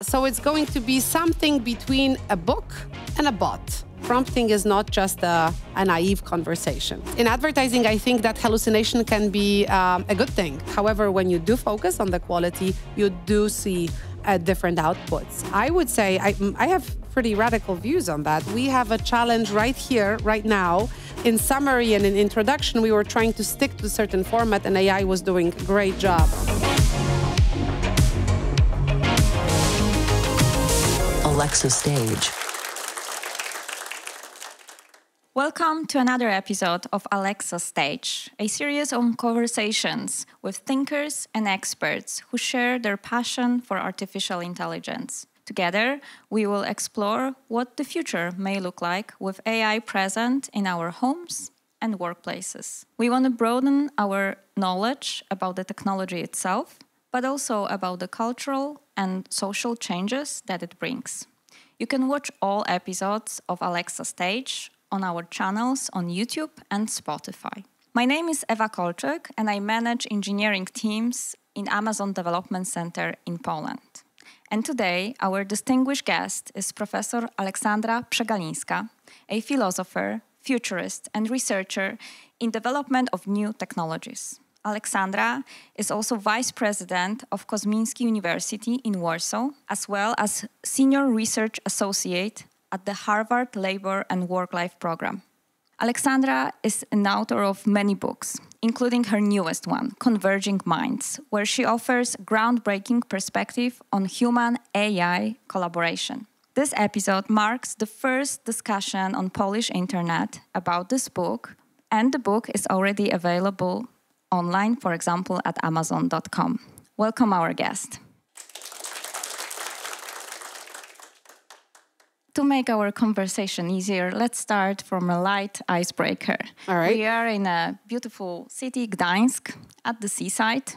So it's going to be something between a book and a bot. Prompting is not just a naive conversation. In advertising, I think that hallucination can be a good thing. However, when you do focus on the quality, you do see different outputs. I would say I have pretty radical views on that. We have a challenge right here, right now. In summary and in introduction, we were trying to stick to a certain format, and AI was doing a great job. Alexa Stage. Welcome to another episode of Alexa Stage, a series of conversations with thinkers and experts who share their passion for artificial intelligence. Together, we will explore what the future may look like with AI present in our homes and workplaces. We want to broaden our knowledge about the technology itself, but also about the cultural and social changes that it brings. You can watch all episodes of Alexa Stage on our channels on YouTube and Spotify. My name is Ewa Kolczyk, and I manage engineering teams in Amazon Development Center in Poland. And today, our distinguished guest is Professor Aleksandra Przegalińska, a philosopher, futurist, and researcher in development of new technologies. Aleksandra is also Vice President of Kosmiński University in Warsaw, as well as Senior Research Associate at the Harvard Labor and Work-Life Program. Aleksandra is an author of many books, including her newest one, Converging Minds, where she offers groundbreaking perspective on human-AI collaboration. This episode marks the first discussion on Polish internet about this book, and the book is already available online, for example, at Amazon.com. Welcome our guest. To make our conversation easier, let's start from a light icebreaker. All right. We are in a beautiful city, Gdańsk, at the seaside.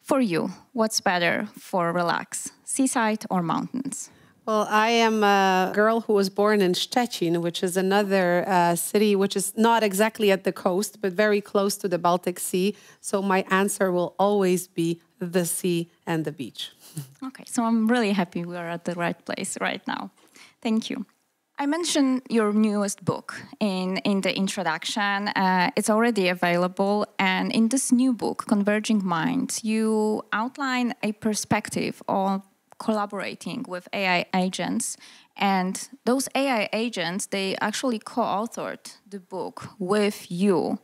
For you, what's better for relax, seaside or mountains? Well, I am a girl who was born in Szczecin, which is another city which is not exactly at the coast, but very close to the Baltic Sea. So my answer will always be the sea and the beach. Okay, so I'm really happy we are at the right place right now. Thank you. I mentioned your newest book in the introduction. It's already available. And in this new book, Converging Minds, you outline a perspective on collaborating with AI agents. And those AI agents, they actually co-authored the book with you.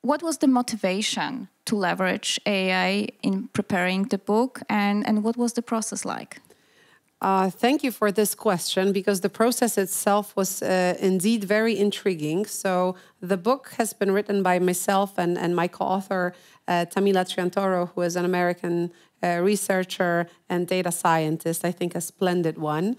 What was the motivation to leverage AI in preparing the book, and what was the process like? Thank you for this question, because the process itself was indeed very intriguing. So the book has been written by myself and my co-author, Tamila Triantoro, who is an American researcher and data scientist, I think a splendid one.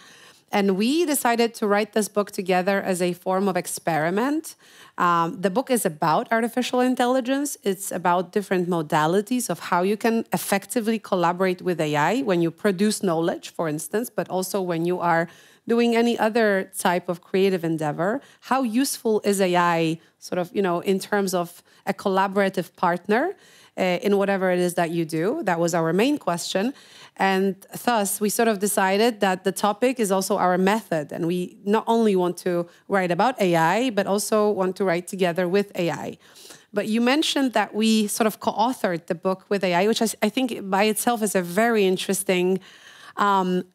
And we decided to write this book together as a form of experiment. The book is about artificial intelligence. It's about different modalities of how you can effectively collaborate with AI when you produce knowledge, for instance, but also when you are doing any other type of creative endeavor. How useful is AI sort of, in terms of a collaborative partner in whatever it is that you do? That was our main question. And thus, we sort of decided that the topic is also our method. And we not only want to write about AI, but also want to write together with AI. But you mentioned that we sort of co-authored the book with AI, which I think by itself is a very interesting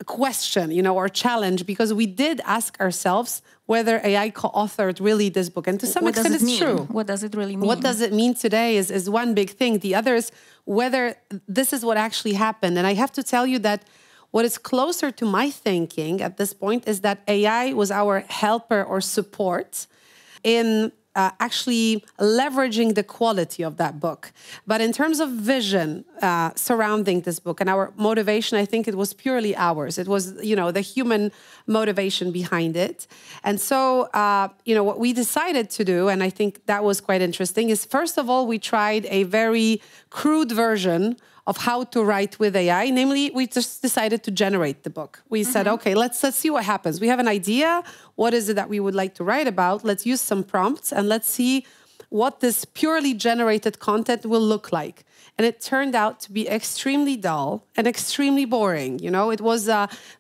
question, or challenge, because we did ask ourselves whether AI co-authored really this book. And to some extent, it's true. What does it really mean? What does it mean today is one big thing. The other is whether this is what actually happened. And I have to tell you that what is closer to my thinking at this point is that AI was our helper or support in actually leveraging the quality of that book. But in terms of vision surrounding this book and our motivation, I think it was purely ours. It was, the human motivation behind it. And so, what we decided to do, and I think that was quite interesting, is first of all, we tried a very crude version of how to write with AI. Namely, we just decided to generate the book. We said, okay, let's see what happens. We have an idea. What is it that we would like to write about? Let's use some prompts and let's see what this purely generated content will look like. And it turned out to be extremely dull and extremely boring. You know, it was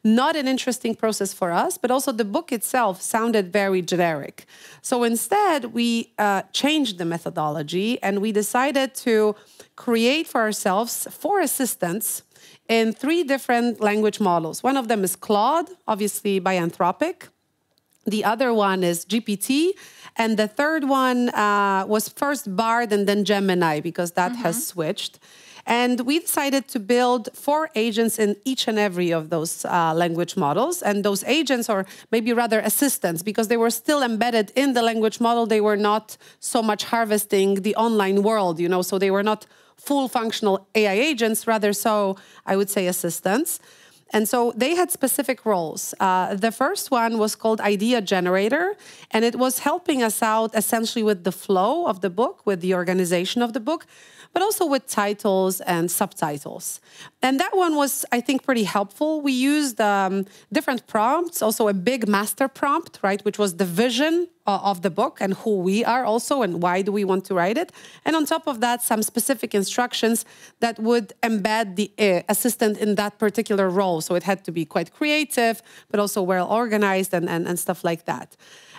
not an interesting process for us, but also the book itself sounded very generic. So instead, we changed the methodology and we decided to create for ourselves 4 assistants in 3 different language models. One of them is Claude, obviously by Anthropic. The other one is GPT. And the third one was first Bard and then Gemini, because that has switched. And we decided to build 4 agents in each and every of those language models. And those agents, or maybe rather assistants, because they were still embedded in the language model, they were not so much harvesting the online world, you know, so they were not full functional AI agents, rather so, I would say, assistants. And so they had specific roles. The first one was called Idea Generator, and it was helping us out essentially with the flow of the book, with the organization of the book, but also with titles and subtitles. And that one was, I think, pretty helpful. We used different prompts, also a big master prompt, right, which was the vision of the book and who we are also and why do we want to write it. And on top of that, some specific instructions that would embed the assistant in that particular role. So it had to be quite creative, but also well organized and stuff like that.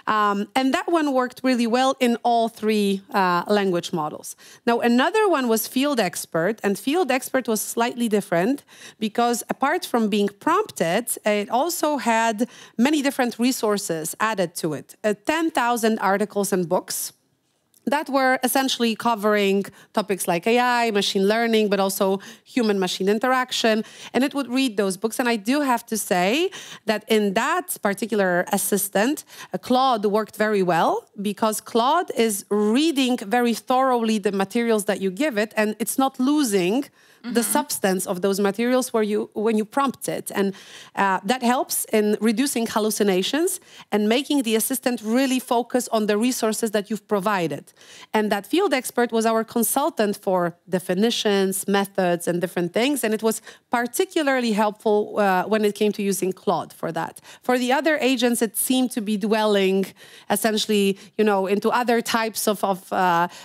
And that one worked really well in all 3 language models. Now, another one was Field Expert, and Field Expert was slightly different because apart from being prompted, it also had many different resources added to it. 10,000 articles and books that were essentially covering topics like AI, machine learning, but also human-machine interaction. And it would read those books. And I do have to say that in that particular assistant, Claude worked very well because Claude is reading very thoroughly the materials that you give it, and it's not losing the substance of those materials when you prompt it. And that helps in reducing hallucinations and making the assistant really focus on the resources that you've provided. And that Field Expert was our consultant for definitions, methods, and different things. And it was particularly helpful when it came to using Claude for that. For the other agents, it seemed to be dwelling essentially, you know, into other types of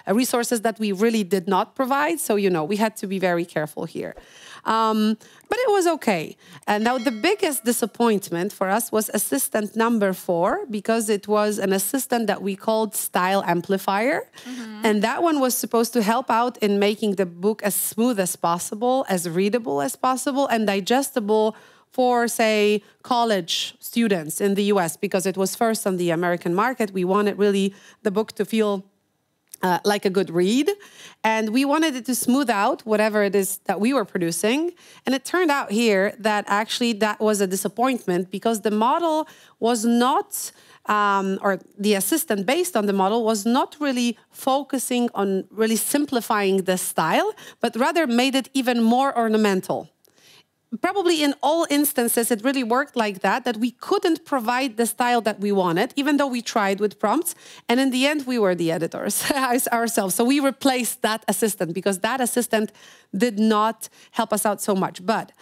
resources that we really did not provide. So, you know, we had to be very careful here. But it was okay. And now the biggest disappointment for us was assistant number 4, because it was an assistant that we called Style Amplifier. And that one was supposed to help out in making the book as smooth as possible, as readable as possible, and digestible for, say, college students in the US, because it was first on the American market. We wanted really the book to feel like a good read. And we wanted it to smooth out whatever it is that we were producing. And it turned out here that actually that was a disappointment, because the model was not, or the assistant based on the model was not really focusing on really simplifying the style, but rather made it even more ornamental. Probably in all instances, it really worked like that we couldn't provide the style that we wanted, even though we tried with prompts. And in the end, we were the editors ourselves. So we replaced that assistant because that assistant did not help us out so much. But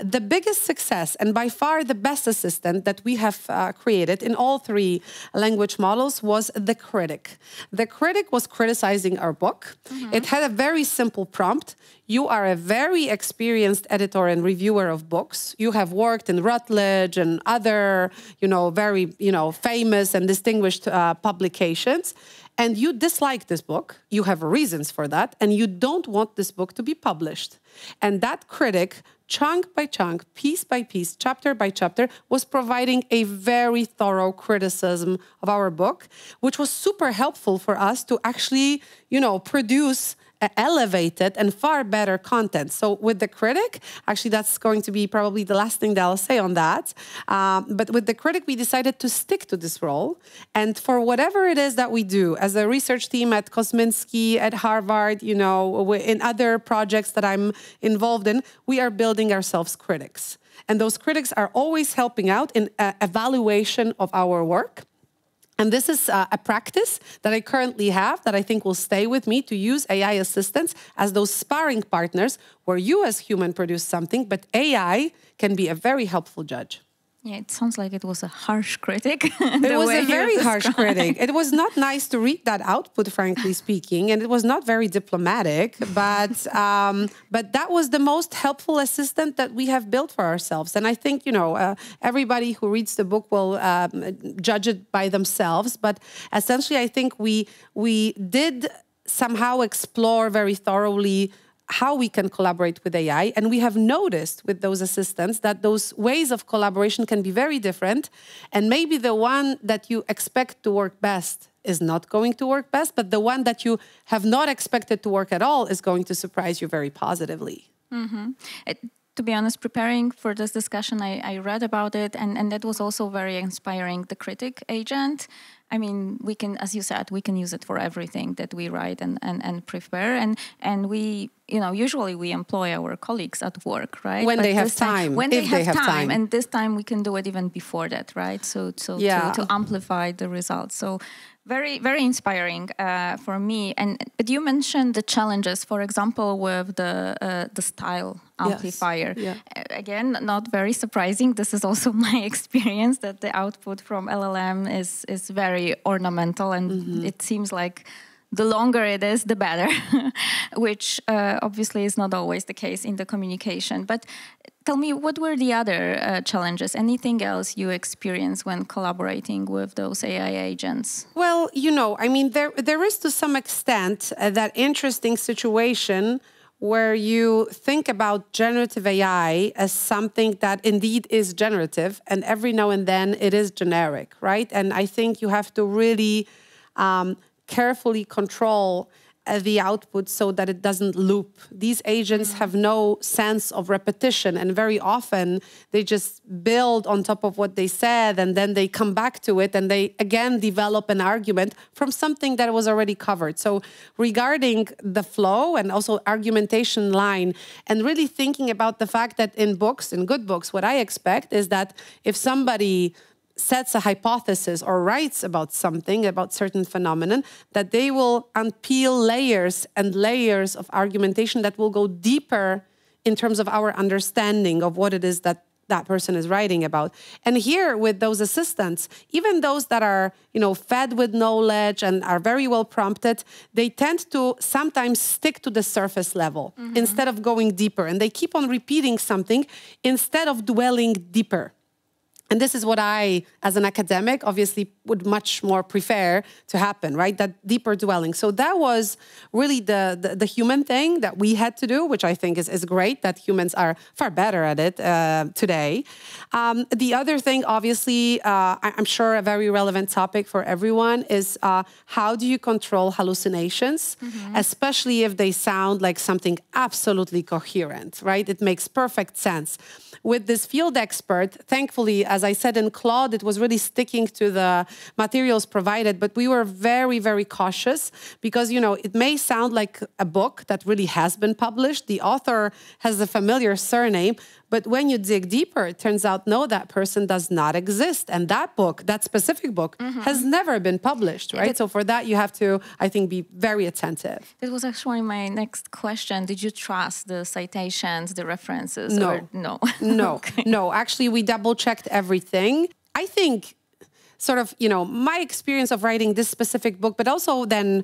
the biggest success, and by far the best assistant that we have created in all 3 language models, was the critic. The critic was criticizing our book. It had a very simple prompt. You are a very experienced editor and reviewer of books. You have worked in Routledge and other, very, famous and distinguished publications. And you dislike this book. You have reasons for that. And you don't want this book to be published. And that critic, chunk by chunk, piece by piece, chapter by chapter, was providing a very thorough criticism of our book, which was super helpful for us to actually, produce elevated and far better content. So with the critic, actually that's going to be probably the last thing that I'll say on that. But with the critic, we decided to stick to this role. And for whatever it is that we do as a research team at Kosminski, at Harvard, in other projects that I'm involved in, we are building ourselves critics. And those critics are always helping out in evaluation of our work. And this is a practice that I currently have that I think will stay with me, to use AI assistants as those sparring partners where you as human produce something, but AI can be a very helpful judge. Yeah, it sounds like it was a harsh critic. It was a very harsh critic. It was not nice to read that output, frankly speaking, and it was not very diplomatic. But that was the most helpful assistant that we have built for ourselves. And I think everybody who reads the book will judge it by themselves. But essentially, I think we did somehow explore very thoroughly how we can collaborate with AI. And we have noticed with those assistants that those ways of collaboration can be very different. And maybe the one that you expect to work best is not going to work best, but the one that you have not expected to work at all is going to surprise you very positively. Mm-hmm. To be honest, preparing for this discussion, I read about it, and that was also very inspiring. The critic agent, I mean, we can, as you said, we can use it for everything that we write and prepare. And we, usually we employ our colleagues at work, right? When they have time. When they have time. And this time we can do it even before that, right? So to amplify the results. So very, very inspiring for me. But you mentioned the challenges, for example, with the style amplifier. Yes. Yeah. Again, not very surprising. This is also my experience that the output from LLM is very ornamental, and it seems like the longer it is, the better, which obviously is not always the case in the communication. But tell me, what were the other challenges? Anything else you experienced when collaborating with those AI agents? Well, there is to some extent that interesting situation where you think about generative AI as something that indeed is generative, and every now and then it is generic, right? And I think you have to really carefully control the output so that it doesn't loop. These agents have no sense of repetition, and very often they just build on top of what they said, and then they come back to it and they again develop an argument from something that was already covered. So regarding the flow and also argumentation line, and really thinking about the fact that in good books, what I expect is that if somebody sets a hypothesis or writes about something, about certain phenomenon, that they will unpeel layers and layers of argumentation that will go deeper in terms of our understanding of what it is that that person is writing about. And here with those assistants, even those that are, fed with knowledge and are very well prompted, they tend to sometimes stick to the surface level instead of going deeper. And they keep on repeating something instead of dwelling deeper. And this is what I, as an academic, obviously would much more prefer to happen, right? That deeper dwelling. So that was really the human thing that we had to do, which I think is great, that humans are far better at it today. The other thing, obviously, I'm sure a very relevant topic for everyone is how do you control hallucinations, especially if they sound like something absolutely coherent, right? It makes perfect sense. With this field expert, thankfully, as I said in Claude, it was really sticking to the materials provided, but we were very, very cautious because, it may sound like a book that really has been published. The author has a familiar surname, but when you dig deeper, it turns out, no, that person does not exist. And that book, that specific book, has never been published, right? So for that, you have to, I think, be very attentive. It was actually my next question. Did you trust the citations, the references? No. Or no. No, Okay. no. Actually, we double-checked everything. I think sort of, my experience of writing this specific book, but also then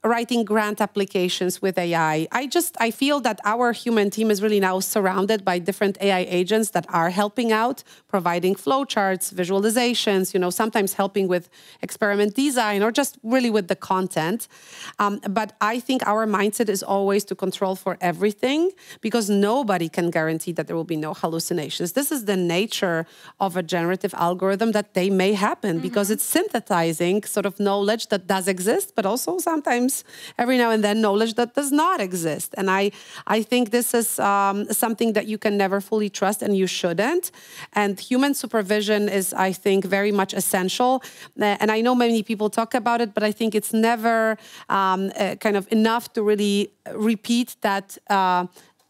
writing grant applications with AI. I feel that our human team is really now surrounded by different AI agents that are helping out, providing flowcharts, visualizations, sometimes helping with experiment design or just really with the content. But I think our mindset is always to control for everything because nobody can guarantee that there will be no hallucinations. This is the nature of a generative algorithm, that they may happen because it's synthesizing sort of knowledge that does exist, but also sometimes every now and then knowledge that does not exist. And I think this is something that you can never fully trust, and you shouldn't. And human supervision is, I think, very much essential. And I know many people talk about it, but I think it's never kind of enough to really repeat that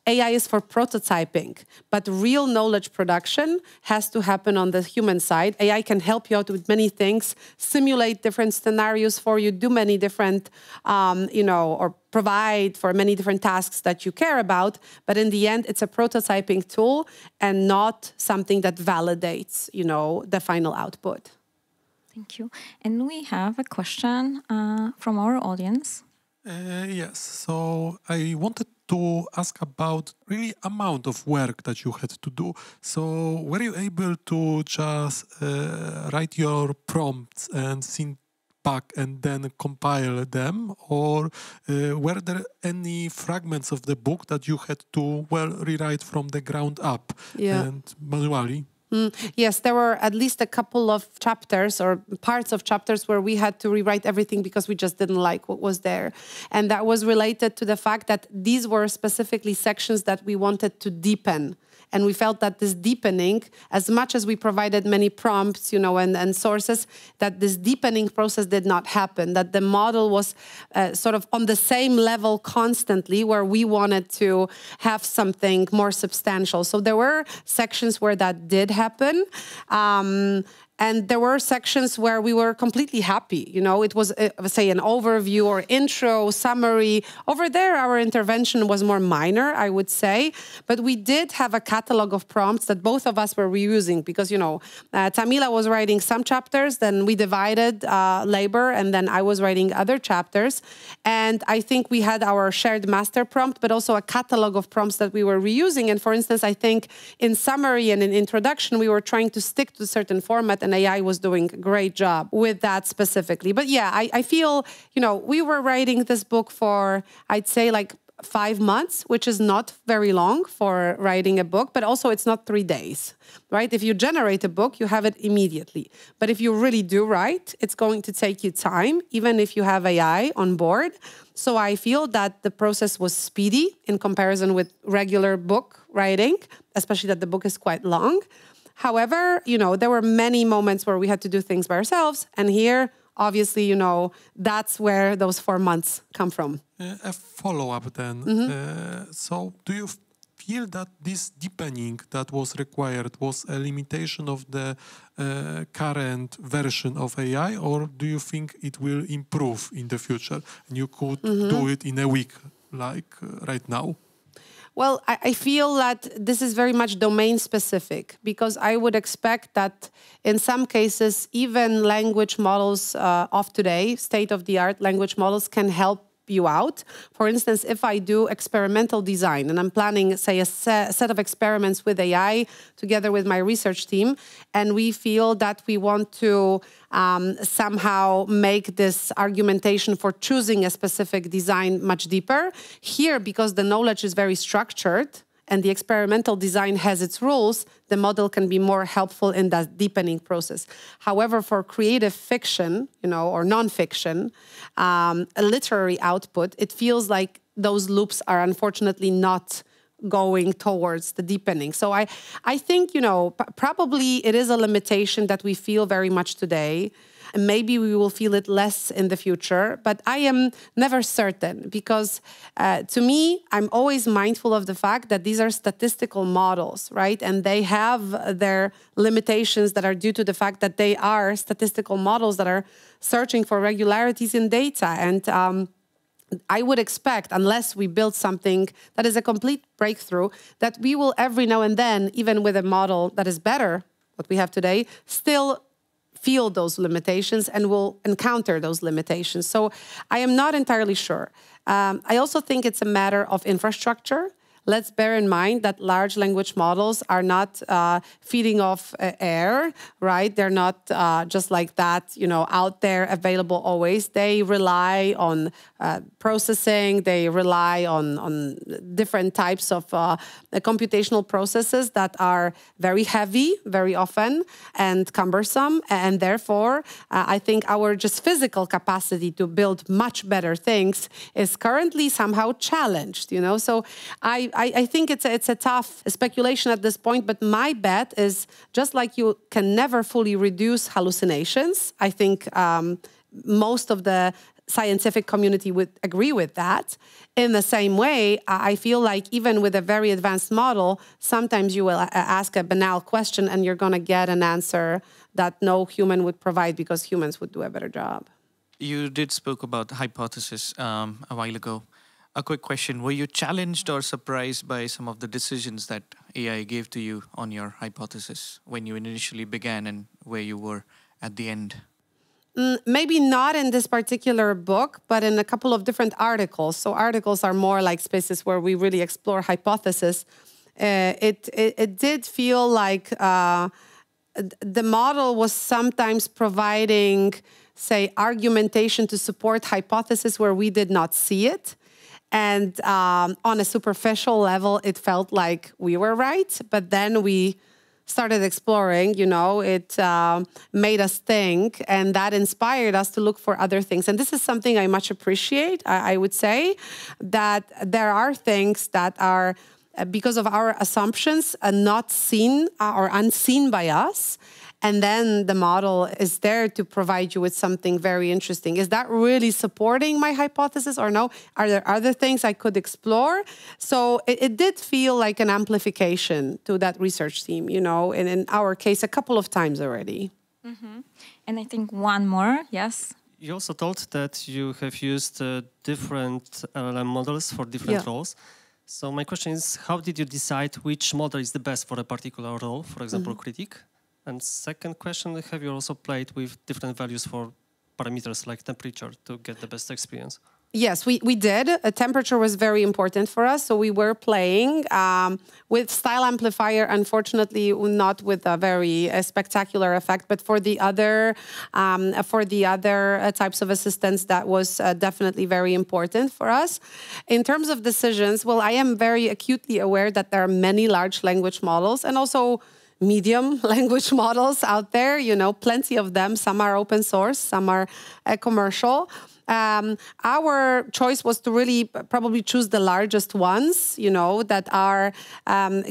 AI is for prototyping, but real knowledge production has to happen on the human side. AI can help you out with many things, simulate different scenarios for you, do many different, or provide for many different tasks that you care about. But in the end, it's a prototyping tool and not something that validates, the final output. Thank you. And we have a question from our audience. Yes, so I wanted to ask about really amount of work that you had to do. So were you able to just write your prompts and sync back and then compile them, or were there any fragments of the book that you had to rewrite from the ground up and manually? Yes, there were at least a couple of chapters or parts of chapters where we had to rewrite everything because we just didn't like what was there. And that was related to the fact that these were specifically sections that we wanted to deepen. And we felt that this deepening, as much as we provided many prompts, and sources, that this deepening process did not happen, that the model was sort of on the same level constantly, where we wanted to have something more substantial. So there were sections where that did happen. And there were sections where we were completely happy. It was, say, an overview or intro, summary. Over there, our intervention was more minor, I would say. But we did have a catalog of prompts that both of us were reusing because, Tamila was writing some chapters, then we divided labor, and then I was writing other chapters. And I think we had our shared master prompt, but also a catalog of prompts that we were reusing. And for instance, I think in summary and in introduction, we were trying to stick to a certain format, and AI was doing a great job with that specifically. But yeah, I feel, we were writing this book for, I'd say, like 5 months, which is not very long for writing a book, but also it's not 3 days, right? If you generate a book, you have it immediately. But if you really do write, it's going to take you time, even if you have AI on board. So I feel that the process was speedy in comparison with regular book writing, especially that the book is quite long. However, there were many moments where we had to do things by ourselves. And here, obviously, that's where those 4 months come from. A follow-up then. So do you feel that this deepening that was required was a limitation of the current version of AI, or do you think it will improve in the future and you could do it in a week like right now? Well, I feel that this is very much domain specific, because I would expect that in some cases, even language models of today, state-of-the-art language models, can help you out. For instance, if I do experimental design and I'm planning, say, a set of experiments with AI together with my research team, and we feel that we want to somehow make this argumentation for choosing a specific design much deeper. Here, because the knowledge is very structured and the experimental design has its rules, the model can be more helpful in that deepening process. However, for creative fiction, or nonfiction, a literary output, it feels like those loops are unfortunately not going towards the deepening. So I think, probably it is a limitation that we feel very much today. And maybe we will feel it less in the future, but I am never certain, because to me, I'm always mindful of the fact that these are statistical models, right? And they have their limitations that are due to the fact that they are statistical models that are searching for regularities in data. And I would expect, unless we build something that is a complete breakthrough, that we will every now and then, even with a model that is better, what we have today, still feel those limitations and will encounter those limitations. So I am not entirely sure. I also think it's a matter of infrastructure. Let's bear in mind that large language models are not feeding off air, right? They're not just like that, out there available always. They rely on processing. They rely on different types of computational processes that are very heavy, very often, and cumbersome. And therefore, I think our just physical capacity to build much better things is currently somehow challenged, So I think it's a tough speculation at this point, but my bet is, just like you can never fully reduce hallucinations, I think most of the scientific community would agree with that. In the same way, I feel like even with a very advanced model, sometimes you will ask a banal question and you're going to get an answer that no human would provide because humans would do a better job. You did spoke about hypothesis a while ago. A quick question. Were you challenged or surprised by some of the decisions that AI gave to you on your hypothesis when you initially began and where you were at the end? Maybe not in this particular book, but in a couple of different articles. So articles are more like spaces where we really explore hypothesis. It did feel like the model was sometimes providing, say, argumentation to support hypothesis where we did not see it. And on a superficial level, it felt like we were right. But then we started exploring, it made us think, and that inspired us to look for other things. And this is something I much appreciate. I would say that there are things that are, because of our assumptions, not seen or unseen by us. And then the model is there to provide you with something very interesting. Is that really supporting my hypothesis or no? Are there other things I could explore? So it did feel like an amplification to that research team, and in our case, a couple of times already. Mm-hmm. And I think one more, yes? You also told that you have used different LLM models for different roles. So my question is, how did you decide which model is the best for a particular role, for example, critic? And second question, have you also played with different values for parameters like temperature to get the best experience? Yes, we did. Temperature was very important for us. So we were playing with style amplifier, unfortunately, not with a very spectacular effect, but for the other types of assistants, that was definitely very important for us. In terms of decisions, well, I am very acutely aware that there are many large language models and also medium language models out there, plenty of them. Some are open source, some are commercial. Our choice was to really probably choose the largest ones, that are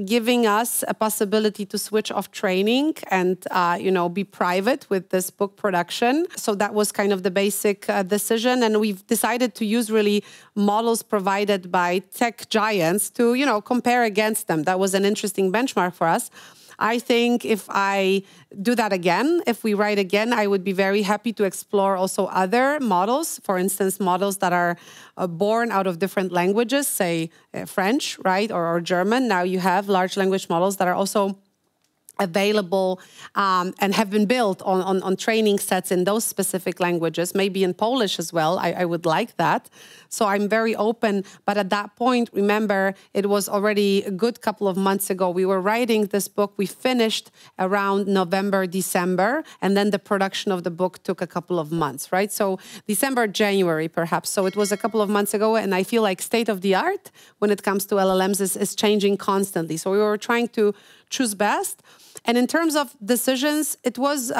giving us a possibility to switch off training and, be private with this book production. So that was kind of the basic decision. And we've decided to use really models provided by tech giants to, compare against them. That was an interesting benchmark for us. I think if I do that again, if we write again, I would be very happy to explore also other models. For instance, models that are born out of different languages, say French, right, or German. Now you have large language models that are also available and have been built on training sets in those specific languages, maybe in Polish as well. I would like that. So I'm very open. But at that point, remember, it was already a good couple of months ago. We were writing this book. We finished around November, December, and then the production of the book took a couple of months, right? So December, January, perhaps. So it was a couple of months ago, and I feel like state of the art when it comes to LLMs is changing constantly. So we were trying to choose best. And in terms of decisions, it was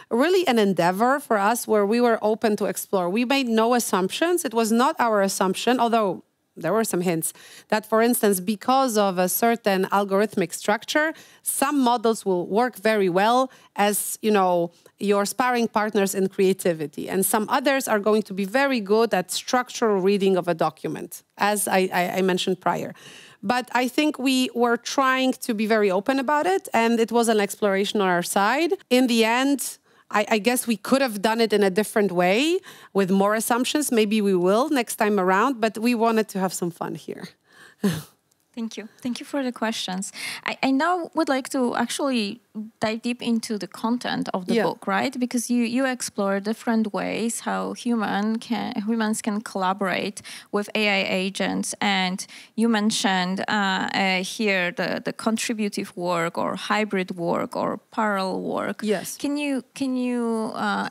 really an endeavor for us where we were open to explore. We made no assumptions. It was not our assumption, although there were some hints that, for instance, because of a certain algorithmic structure, some models will work very well as, your sparring partners in creativity. And some others are going to be very good at structural reading of a document, as I mentioned prior. But I think we were trying to be very open about it, and it was an exploration on our side. In the end, I guess we could have done it in a different way with more assumptions. Maybe we will next time around, but we wanted to have some fun here. Thank you. Thank you for the questions. I now would like to actually dive deep into the content of the book, right? Because you explore different ways how humans can collaborate with AI agents. And you mentioned here the contributive work or hybrid work or parallel work. Yes. Can you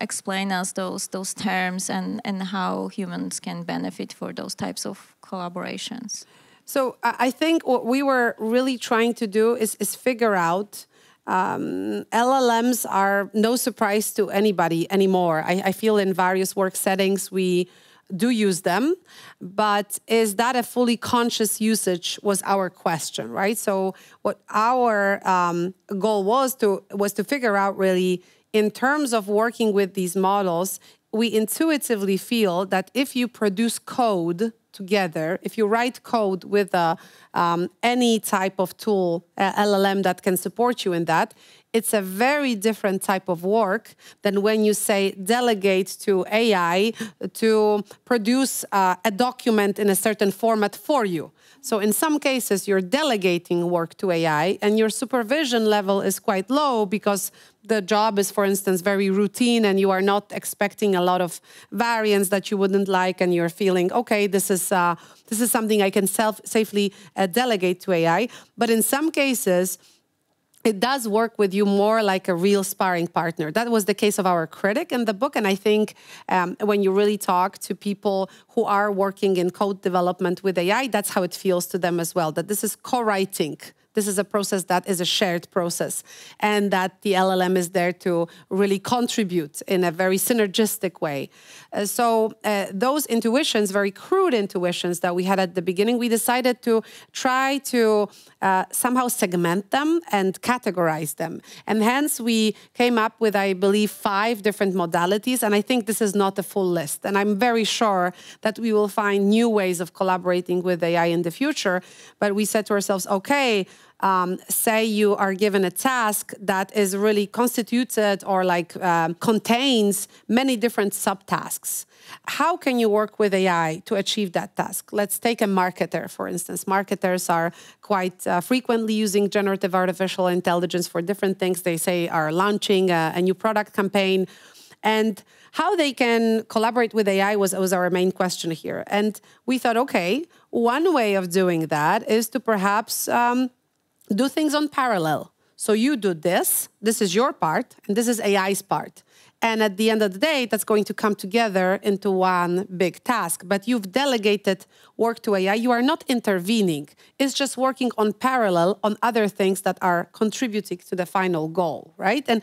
explain us those terms and how humans can benefit for those types of collaborations? So I think what we were really trying to do is figure out LLMs are no surprise to anybody anymore. I feel in various work settings we do use them, but is that a fully conscious usage was our question, right? So what our goal was to figure out really in terms of working with these models, we intuitively feel that if you produce code together, if you write code with any type of tool, LLM that can support you in that, it's a very different type of work than when you say delegate to AI to produce a document in a certain format for you. So in some cases, you're delegating work to AI and your supervision level is quite low because the job is, for instance, very routine and you are not expecting a lot of variance that you wouldn't like and you're feeling, okay, this is something I can safely delegate to AI. But in some cases, it does work with you more like a real sparring partner. That was the case of our critic in the book. And I think when you really talk to people who are working in code development with AI, that's how it feels to them as well, that this is co-writing. This is a process that is a shared process and that the LLM is there to really contribute in a very synergistic way. So those intuitions, very crude intuitions that we had at the beginning, we decided to try to somehow segment them and categorize them. And hence we came up with, I believe, 5 different modalities. And I think this is not a full list. And I'm very sure that we will find new ways of collaborating with AI in the future. But we said to ourselves, okay, say you are given a task that is really constituted or contains many different subtasks. How can you work with AI to achieve that task? Let's take a marketer, for instance. Marketers are quite frequently using generative artificial intelligence for different things. They say are launching a new product campaign. And how they can collaborate with AI was our main question here. And we thought, okay, one way of doing that is to perhaps do things on parallel. So you do this is your part, and this is AI's part. And at the end of the day, that's going to come together into one big task. But you've delegated work to AI. You are not intervening. It's just working on parallel on other things that are contributing to the final goal, right? And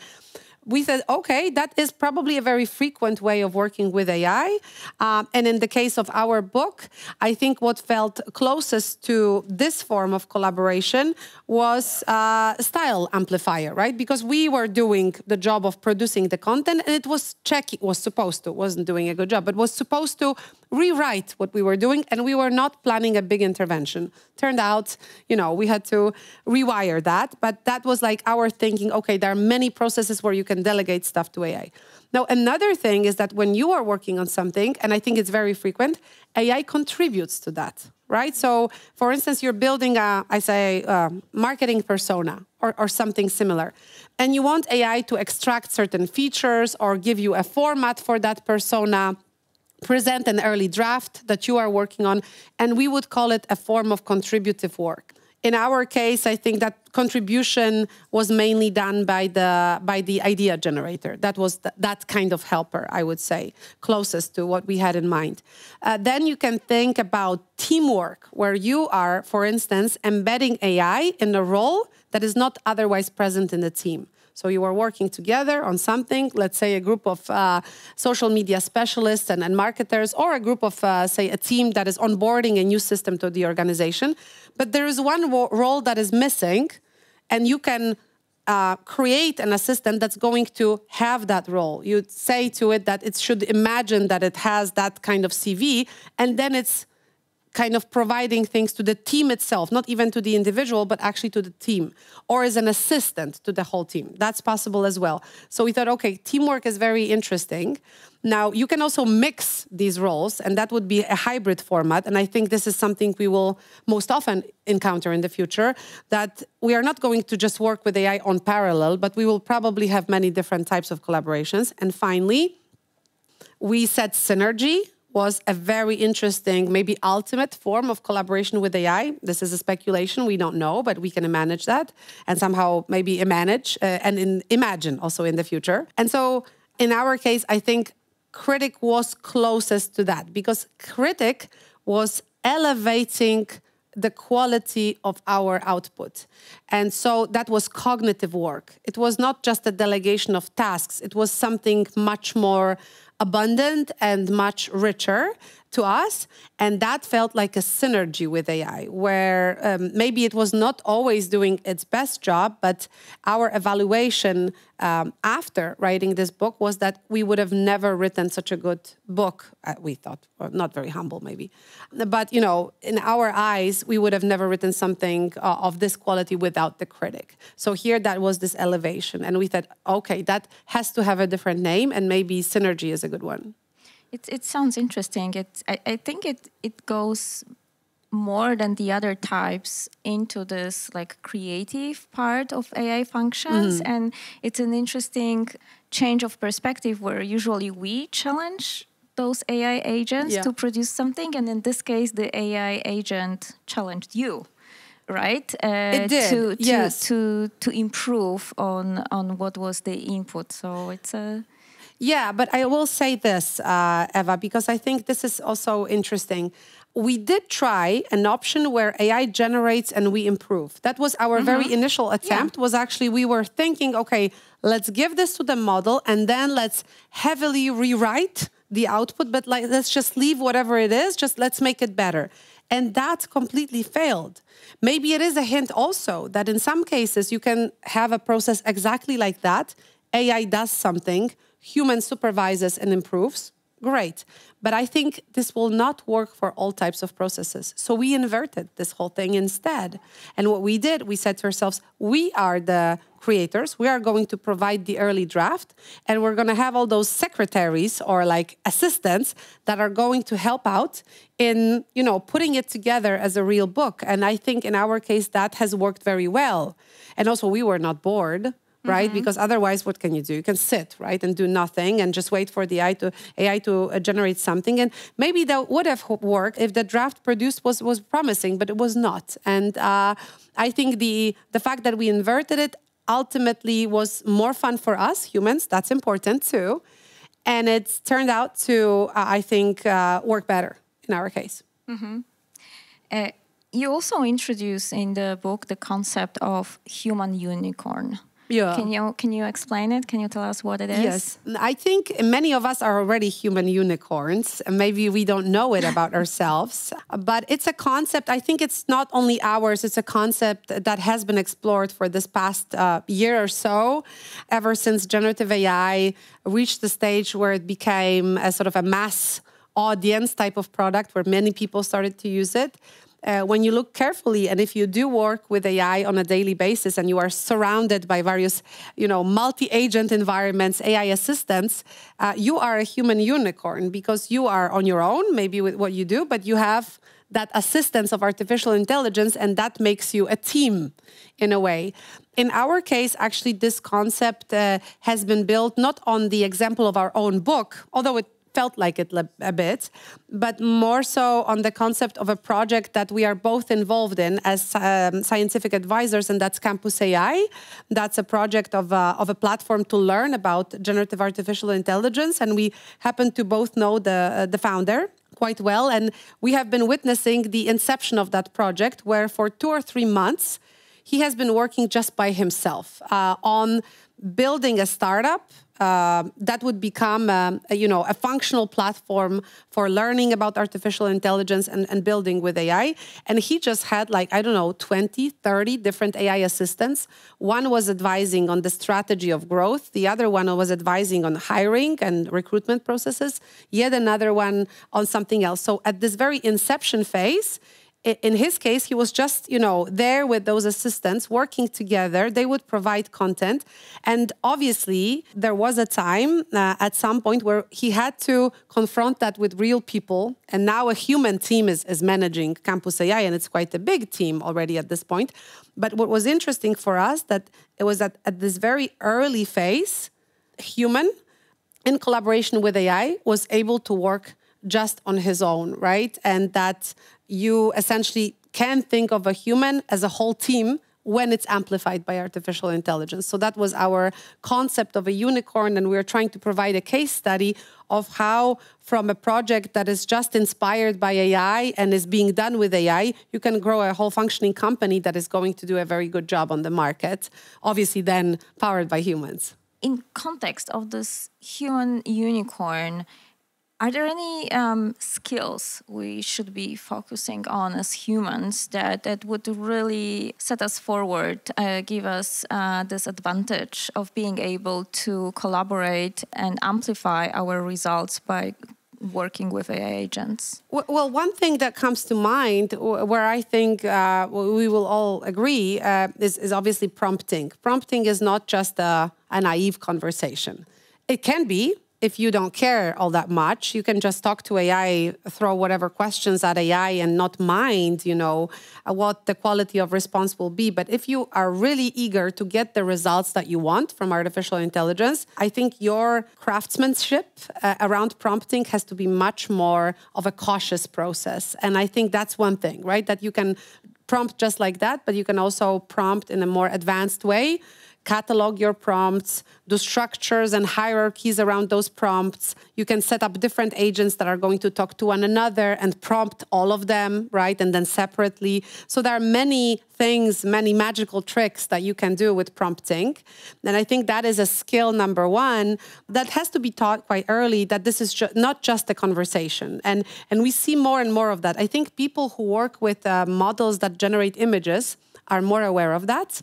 we said, okay, that is probably a very frequent way of working with AI. And in the case of our book, I think what felt closest to this form of collaboration was Style Amplifier, right? Because we were doing the job of producing the content and it was wasn't doing a good job, but was supposed to rewrite what we were doing, and we were not planning a big intervention. Turned out, we had to rewire that, but that was like our thinking, okay, there are many processes where you can delegate stuff to AI. Now, another thing is that when you are working on something, and I think it's very frequent, AI contributes to that, right? So, for instance, you're building a marketing persona or something similar, and you want AI to extract certain features or give you a format for that persona, present an early draft that you are working on, and we would call it a form of contributive work. In our case, I think that contribution was mainly done by the idea generator. That was that kind of helper, I would say, closest to what we had in mind. Then you can think about teamwork, where you are, for instance, embedding AI in a role that is not otherwise present in the team. So you are working together on something, let's say a group of social media specialists and marketers, or a group of, say, a team that is onboarding a new system to the organization. But there is one role that is missing, and you can create an assistant that's going to have that role. You say to it that it should imagine that it has that kind of CV, and then it's kind of providing things to the team itself, not even to the individual, but actually to the team, or as an assistant to the whole team. That's possible as well. So we thought, okay, teamwork is very interesting. Now, you can also mix these roles, and that would be a hybrid format. And I think this is something we will most often encounter in the future, that we are not going to just work with AI on parallel, but we will probably have many different types of collaborations. And finally, we said synergy was a very interesting, maybe ultimate form of collaboration with AI. This is a speculation, we don't know, but we can manage that and somehow maybe imagine also in the future. And so in our case, I think Critic was closest to that, because Critic was elevating the quality of our output. And so that was cognitive work. It was not just a delegation of tasks. It was something much more abundant and much richer to us. And that felt like a synergy with AI, where maybe it was not always doing its best job, but our evaluation after writing this book was that we would have never written such a good book, we thought, or not very humble maybe. But, you know, in our eyes, we would have never written something of this quality without the critic. So here that was this elevation. And we thought, okay, that has to have a different name, and maybe synergy is a good one. It sounds interesting. I think it goes more than the other types into this like creative part of AI functions. And it's an interesting change of perspective where usually we challenge those AI agents to produce something. And in this case, the AI agent challenged you, right? It did, To improve on what was the input. So it's a... Yeah, but I will say this, Eva, because I think this is also interesting. We did try an option where AI generates and we improve. That was our very initial attempt, was actually we were thinking, okay, let's give this to the model and then let's heavily rewrite the output, but like, let's just leave whatever it is, just let's make it better. And that completely failed. Maybe it is a hint also that in some cases you can have a process exactly like that. AI does something, human supervises and improves, great. But I think this will not work for all types of processes. So we inverted this whole thing instead. And what we did, we said to ourselves, we are the creators. We are going to provide the early draft. And we're going to have all those secretaries or like assistants that are going to help out in, you know, putting it together as a real book. And I think in our case, that has worked very well. And also we were not bored. Right? Because otherwise, what can you do? You can sit, right, and do nothing and just wait for the AI to generate something. And maybe that would have worked if the draft produced was promising, but it was not. And I think the fact that we inverted it ultimately was more fun for us humans. That's important too. And it's turned out to, I think, work better in our case. You also introduce in the book the concept of human unicorn. Yeah. Can you explain it? Can you tell us what it is? Yes. I think many of us are already human unicorns. Maybe we don't know it about ourselves, but it's a concept. I think it's not only ours. It's a concept that has been explored for this past year or so, ever since generative AI reached the stage where it became a sort of a mass audience type of product where many people started to use it. When you look carefully, and if you do work with AI on a daily basis and you are surrounded by various, you know, multi-agent environments, AI assistants, you are a human unicorn because you are on your own, maybe with what you do, but you have that assistance of artificial intelligence, and that makes you a team in a way. In our case, actually, this concept has been built not on the example of our own book, although it felt like it a bit, but more so on the concept of a project that we are both involved in as scientific advisors, and that's Campus AI. That's a project of a platform to learn about generative artificial intelligence, and we happen to both know the founder quite well, and we have been witnessing the inception of that project, where for 2 or 3 months, he has been working just by himself on building a startup that would become, a functional platform for learning about artificial intelligence and building with AI. And he just had 20, 30 different AI assistants. One was advising on the strategy of growth. The other one was advising on hiring and recruitment processes. Yet another one on something else. So at this very inception phase, in his case, he was just, there with those assistants working together. They would provide content. And obviously, there was a time at some point where he had to confront that with real people. And now a human team is managing Campus AI, and it's quite a big team already at this point. But what was interesting for us, that it was that at this very early phase, human, in collaboration with AI, was able to work just on his own, right? And that you essentially can think of a human as a whole team when it's amplified by artificial intelligence. So that was our concept of a unicorn, and we are trying to provide a case study of how from a project that is just inspired by AI and is being done with AI, you can grow a whole functioning company that is going to do a very good job on the market, obviously then powered by humans. in context of this human unicorn, are there any skills we should be focusing on as humans that would really set us forward, give us this advantage of being able to collaborate and amplify our results by working with AI agents? Well, one thing that comes to mind where I think we will all agree is obviously prompting. Prompting is not just a naive conversation. It can be. If you don't care all that much, you can just talk to AI, throw whatever questions at AI and not mind, what the quality of response will be. But if you are really eager to get the results that you want from artificial intelligence, I think your craftsmanship around prompting has to be much more of a cautious process. And I think that's one thing, right? That you can prompt just like that, but you can also prompt in a more advanced way. Catalog your prompts, do structures and hierarchies around those prompts. You can set up different agents that are going to talk to one another and prompt all of them, right? And then separately. So there are many things, many magical tricks that you can do with prompting. And I think that is a skill number one that has to be taught quite early, that this is not just a conversation. And we see more and more of that. I think people who work with models that generate images are more aware of that.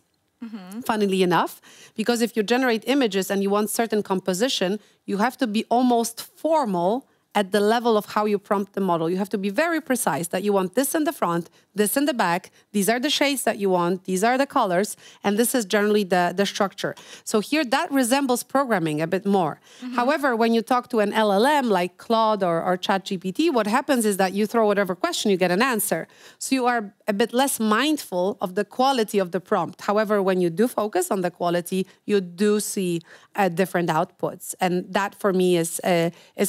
Funnily enough, because if you generate images and you want certain composition, you have to be almost formal at the level of how you prompt the model. You have to be very precise that you want this in the front, this in the back, these are the shades that you want, these are the colors, and this is generally the structure. So here that resembles programming a bit more. However, when you talk to an LLM like Claude or ChatGPT, what happens is that you throw whatever question, you get an answer. So you are a bit less mindful of the quality of the prompt. However, when you do focus on the quality, you do see different outputs. And that for me is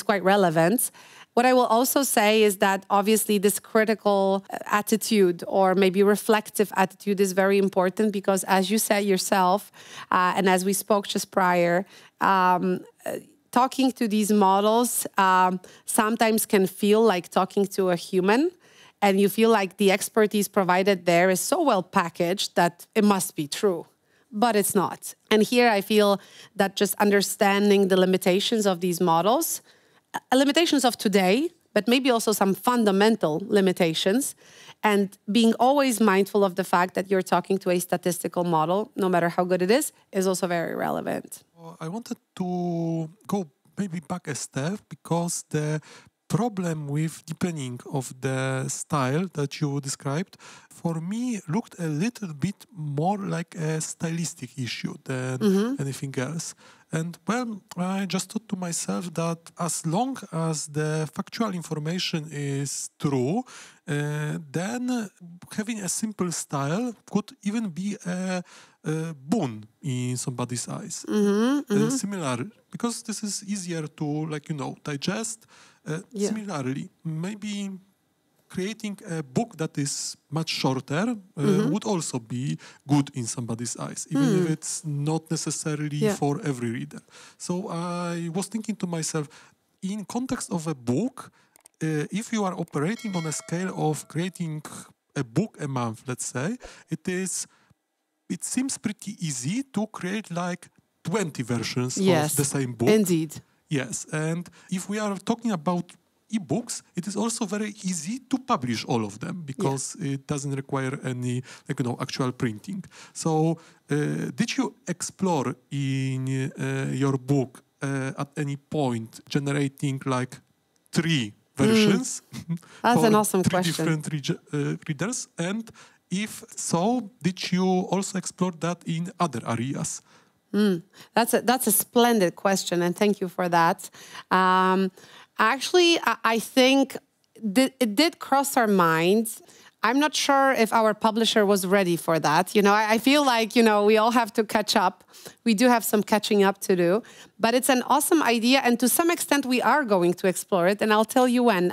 quite relevant. What I will also say is that obviously this critical attitude or maybe reflective attitude is very important because as you said yourself, and as we spoke just prior, talking to these models sometimes can feel like talking to a human. And you feel like the expertise provided there is so well packaged that it must be true. But it's not. And here I feel that just understanding the limitations of these models, limitations of today, but maybe also some fundamental limitations, and being always mindful of the fact that you're talking to a statistical model, no matter how good it is also very relevant. I wanted to go maybe back a step because the problem with deepening of the style that you described, for me, looked a little bit more like a stylistic issue than anything else. And well, I just thought to myself that as long as the factual information is true, then having a simple style could even be a boon in somebody's eyes. Similar, because this is easier to, digest. Similarly, maybe creating a book that is much shorter would also be good in somebody's eyes, even if it's not necessarily for every reader. So I was thinking to myself, in context of a book, if you are operating on a scale of creating a book a month, let's say, it seems pretty easy to create like 20 versions of the same book. Indeed. Yes, and if we are talking about ebooks, it is also very easy to publish all of them because it doesn't require any, actual printing. So, did you explore in your book at any point generating like 3 versions? That's for an awesome 3 question. different readers? And if so, did you also explore that in other areas? That's a splendid question, and thank you for that. Actually, I think it did cross our minds. I'm not sure if our publisher was ready for that. I feel like, we all have to catch up. We do have some catching up to do, but it's an awesome idea, and to some extent, we are going to explore it, and I'll tell you when.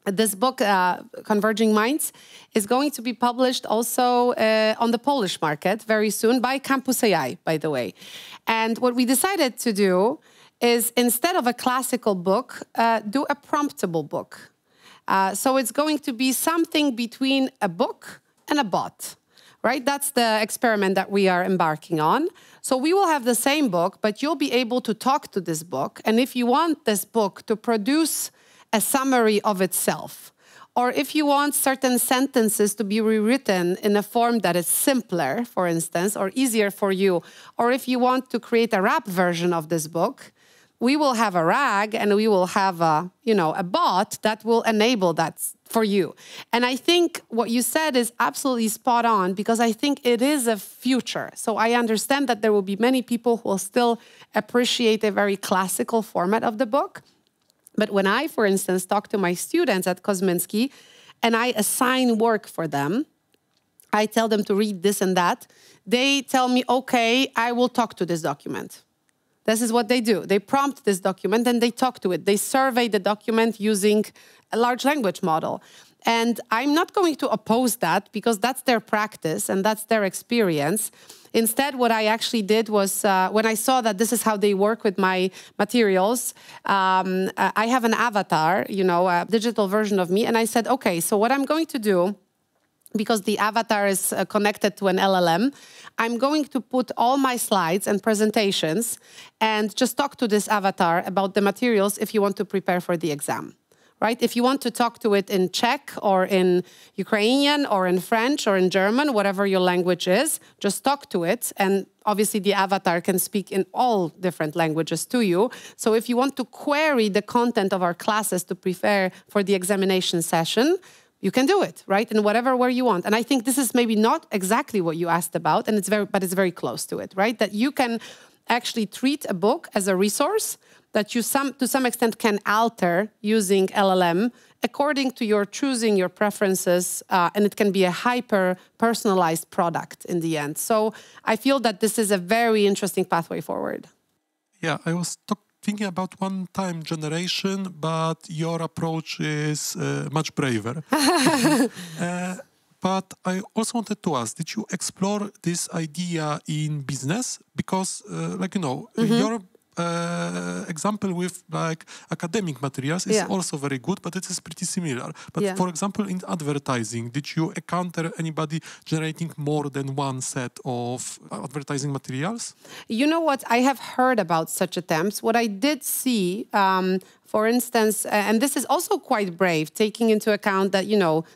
This book, Converging Minds, is going to be published also on the Polish market very soon by Campus AI, by the way. And what we decided to do is, instead of a classical book, do a promptable book. So it's going to be something between a book and a bot, right? That's the experiment that we are embarking on. So we will have the same book, but you'll be able to talk to this book. And if you want this book to produce a summary of itself, or if you want certain sentences to be rewritten in a form that is simpler, for instance, or easier for you, or if you want to create a rap version of this book, we will have a RAG and we will have a bot that will enable that for you. And I think what you said is absolutely spot on, because I think it is a future. So I understand that there will be many people who will still appreciate a very classical format of the book. But when I, for instance, talk to my students at Kosminski and I assign work for them, I tell them to read this and that, they tell me, okay, I will talk to this document. This is what they do. They prompt this document and they talk to it. They survey the document using a large language model. And I'm not going to oppose that because that's their practice and that's their experience. Instead, what I actually did was when I saw that this is how they work with my materials, I have an avatar, a digital version of me. And I said, okay, so what I'm going to do, because the avatar is connected to an LLM, I'm going to put all my slides and presentations and just talk to this avatar about the materials if you want to prepare for the exam, right? If you want to talk to it in Czech or in Ukrainian or in French or in German, whatever your language is, just talk to it. And obviously the avatar can speak in all different languages to you. So if you want to query the content of our classes to prepare for the examination session, you can do it, right? In whatever way you want. And I think this is maybe not exactly what you asked about, but it's very close to it, right? That you can actually treat a book as a resource that you to some extent can alter using LLM according to your choosing, your preferences, and it can be a hyper-personalized product in the end. So I feel that this is a very interesting pathway forward. Yeah, I was thinking about one-time generation, but your approach is much braver. But I also wanted to ask, did you explore this idea in business? Because, your example with academic materials is also very good, but it is pretty similar. But for example, in advertising, did you encounter anybody generating more than one set of advertising materials? You know what? I have heard about such attempts. What I did see, for instance, and this is also quite brave, taking into account that,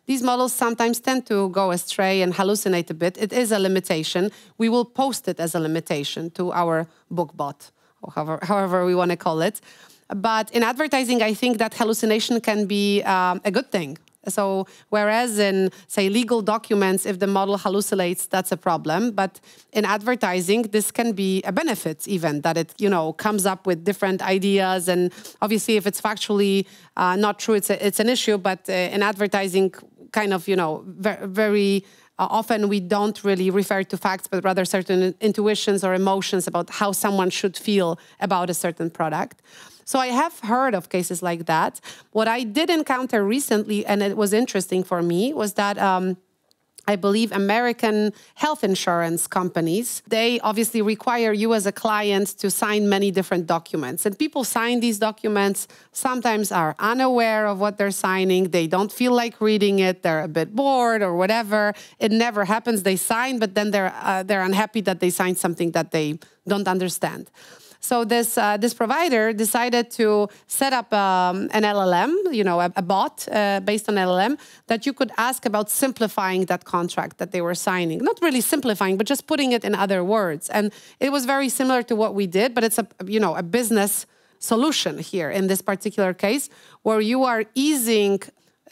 these models sometimes tend to go astray and hallucinate a bit. It is a limitation. We will post it as a limitation to our book bot, or however we want to call it. But in advertising, I think that hallucination can be a good thing. So whereas in, say, legal documents, if the model hallucinates, that's a problem. But in advertising, this can be a benefit even, that it, comes up with different ideas. And obviously, if it's factually not true, it's an issue. But in advertising, kind of, very often we don't really refer to facts, but rather certain intuitions or emotions about how someone should feel about a certain product. So I have heard of cases like that. What I did encounter recently, and it was interesting for me, was that I believe American health insurance companies, they obviously require you as a client to sign many different documents. And people sign these documents, sometimes are unaware of what they're signing. They don't feel like reading it. They're a bit bored or whatever. It never happens. They sign, but then they're unhappy that they signed something that they don't understand. So this provider decided to set up an LLM, a bot based on LLM that you could ask about simplifying that contract that they were signing. Not really simplifying, but just putting it in other words. And it was very similar to what we did, but it's a business solution here in this particular case, where you are easing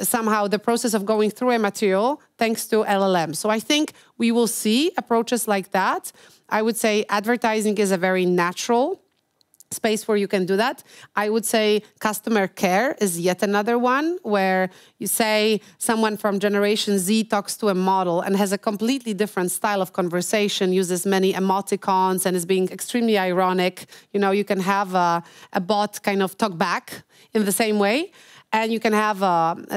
somehow the process of going through a material thanks to LLM. So I think we will see approaches like that. I would say advertising is a very natural space where you can do that. I would say customer care is yet another one where you say someone from Generation Z talks to a model and has a completely different style of conversation, uses many emoticons and is being extremely ironic. You can have a bot kind of talk back in the same way. And you can have,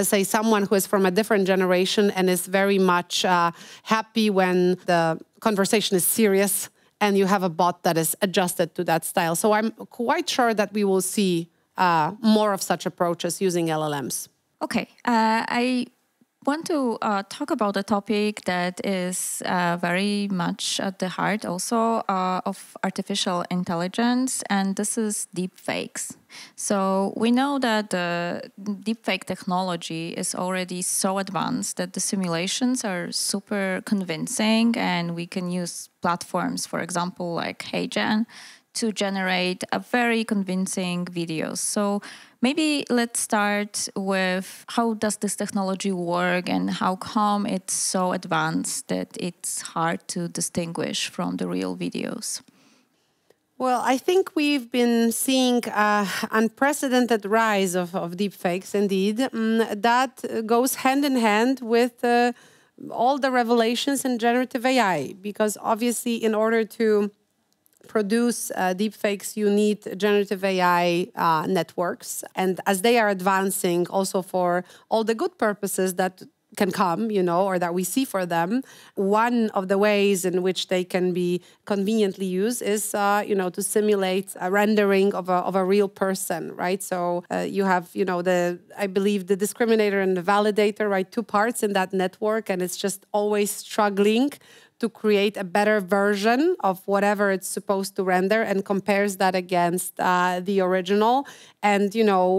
say, someone who is from a different generation and is very much happy when the conversation is serious, and you have a bot that is adjusted to that style. So I'm quite sure that we will see more of such approaches using LLMs. Okay, I want to talk about a topic that is very much at the heart also of artificial intelligence, and this is deepfakes. So we know that the deepfake technology is already so advanced that the simulations are super convincing, and we can use platforms, for example, like HeyGen, to generate a very convincing videos. So maybe let's start with how does this technology work and how come it's so advanced that it's hard to distinguish from the real videos? Well, I think we've been seeing unprecedented rise of deepfakes, indeed. That goes hand in hand with all the revelations in generative AI, because obviously in order to produce deepfakes, you need generative AI networks. And as they are advancing also for all the good purposes that can come, or that we see for them, one of the ways in which they can be conveniently used is, to simulate a rendering of a real person, right? So you have, I believe the discriminator and the validator, right? Two parts in that network, and it's just always struggling to create a better version of whatever it's supposed to render and compares that against the original. And,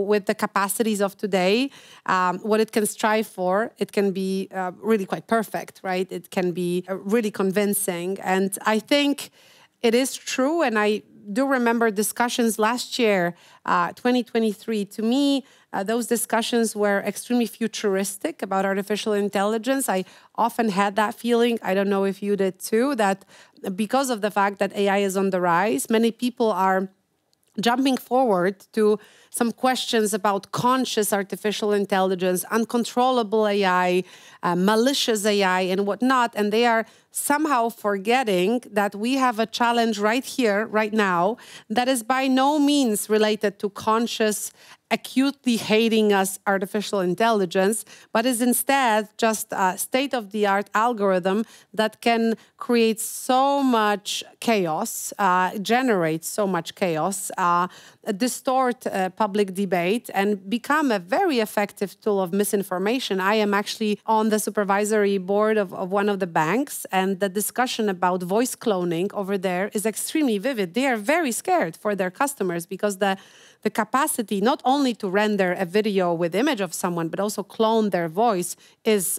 with the capacities of today, what it can strive for, it can be really quite perfect, right? It can be really convincing. And I think it is true, and I do remember discussions last year, 2023. To me, those discussions were extremely futuristic about artificial intelligence. I often had that feeling, I don't know if you did too, that because of the fact that AI is on the rise, many people are jumping forward to some questions about conscious artificial intelligence, uncontrollable AI, malicious AI, and whatnot. And they are somehow forgetting that we have a challenge right here, right now, that is by no means related to conscious, acutely hating us artificial intelligence, but is instead just a state-of-the-art algorithm that can create so much chaos, generate so much chaos, distort public debate, and become a very effective tool of misinformation. I am actually on the supervisory board of one of the banks, and the discussion about voice cloning over there is extremely vivid. They are very scared for their customers because the capacity not only to render a video with image of someone, but also clone their voice is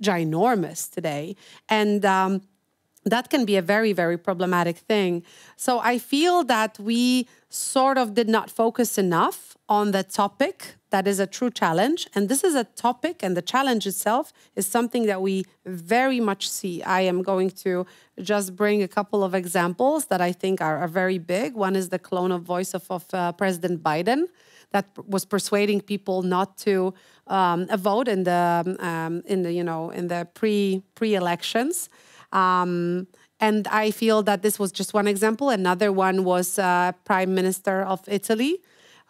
ginormous today. And that can be a very, very problematic thing. So I feel that we sort of did not focus enough on the topic. That is a true challenge. And this is a topic, and the challenge itself is something that we very much see. I am going to just bring a couple of examples that I think are very big. One is the clone of voice of President Biden that was persuading people not to vote in the pre-elections. And I feel that this was just one example. Another one was Prime Minister of Italy,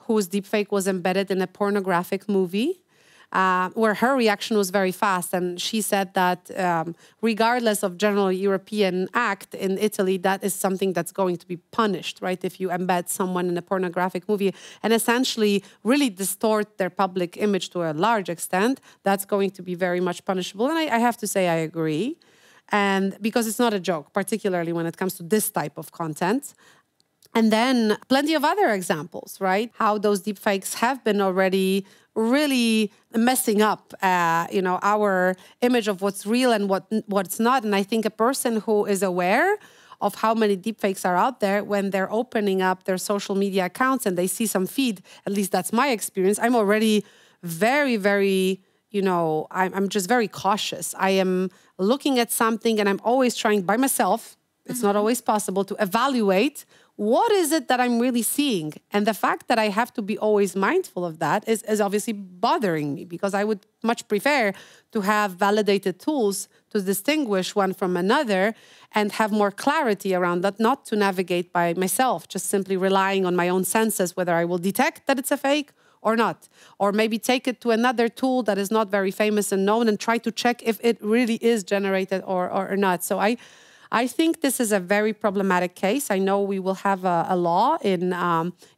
whose deepfake was embedded in a pornographic movie, where her reaction was very fast. And she said that regardless of general European act in Italy, that is something that's going to be punished, right? If you embed someone in a pornographic movie and essentially really distort their public image to a large extent, that's going to be very much punishable. And I have to say I agree. And because it's not a joke, particularly when it comes to this type of content. And then plenty of other examples, right? How those deepfakes have been already really messing up, our image of what's real and what's not. And I think a person who is aware of how many deepfakes are out there, when they're opening up their social media accounts and they see some feed, at least that's my experience, I'm already very, very, I'm just very cautious. I am looking at something and I'm always trying by myself, it's not always possible, to evaluate what is it that I'm really seeing? And the fact that I have to be always mindful of that is obviously bothering me, because I would much prefer to have validated tools to distinguish one from another and have more clarity around that, not to navigate by myself, just simply relying on my own senses, whether I will detect that it's a fake or not. Or maybe take it to another tool that is not very famous and known and try to check if it really is generated or not. So I think this is a very problematic case. I know we will have a law in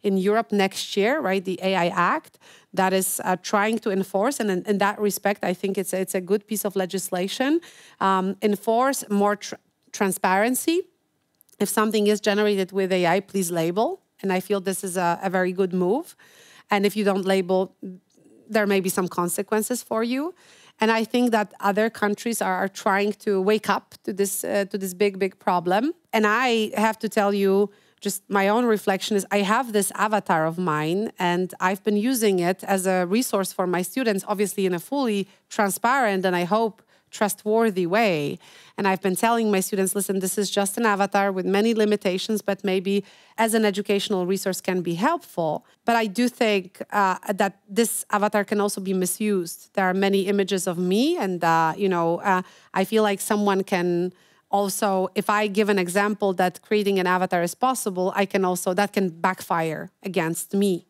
Europe next year, right? The AI Act that is trying to enforce, and in that respect, I think it's a good piece of legislation. Enforce more transparency. If something is generated with AI, please label. And I feel this is a very good move. And if you don't label, there may be some consequences for you. And I think that other countries are trying to wake up to this big problem. And I have to tell you, just my own reflection is I have this avatar of mine, and I've been using it as a resource for my students, obviously in a fully transparent and I hope trustworthy way. And I've been telling my students, listen, this is just an avatar with many limitations, but maybe as an educational resource can be helpful. But I do think that this avatar can also be misused. There are many images of me, and I feel like someone can also, if I give an example that creating an avatar is possible, that can backfire against me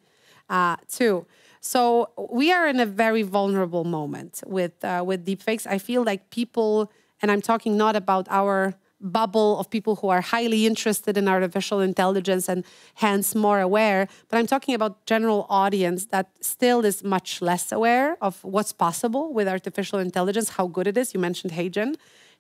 too. So we are in a very vulnerable moment with deepfakes. I feel like people, and I'm talking not about our bubble of people who are highly interested in artificial intelligence and hence more aware, but I'm talking about general audience that still is much less aware of what's possible with artificial intelligence, how good it is. You mentioned HeyGen.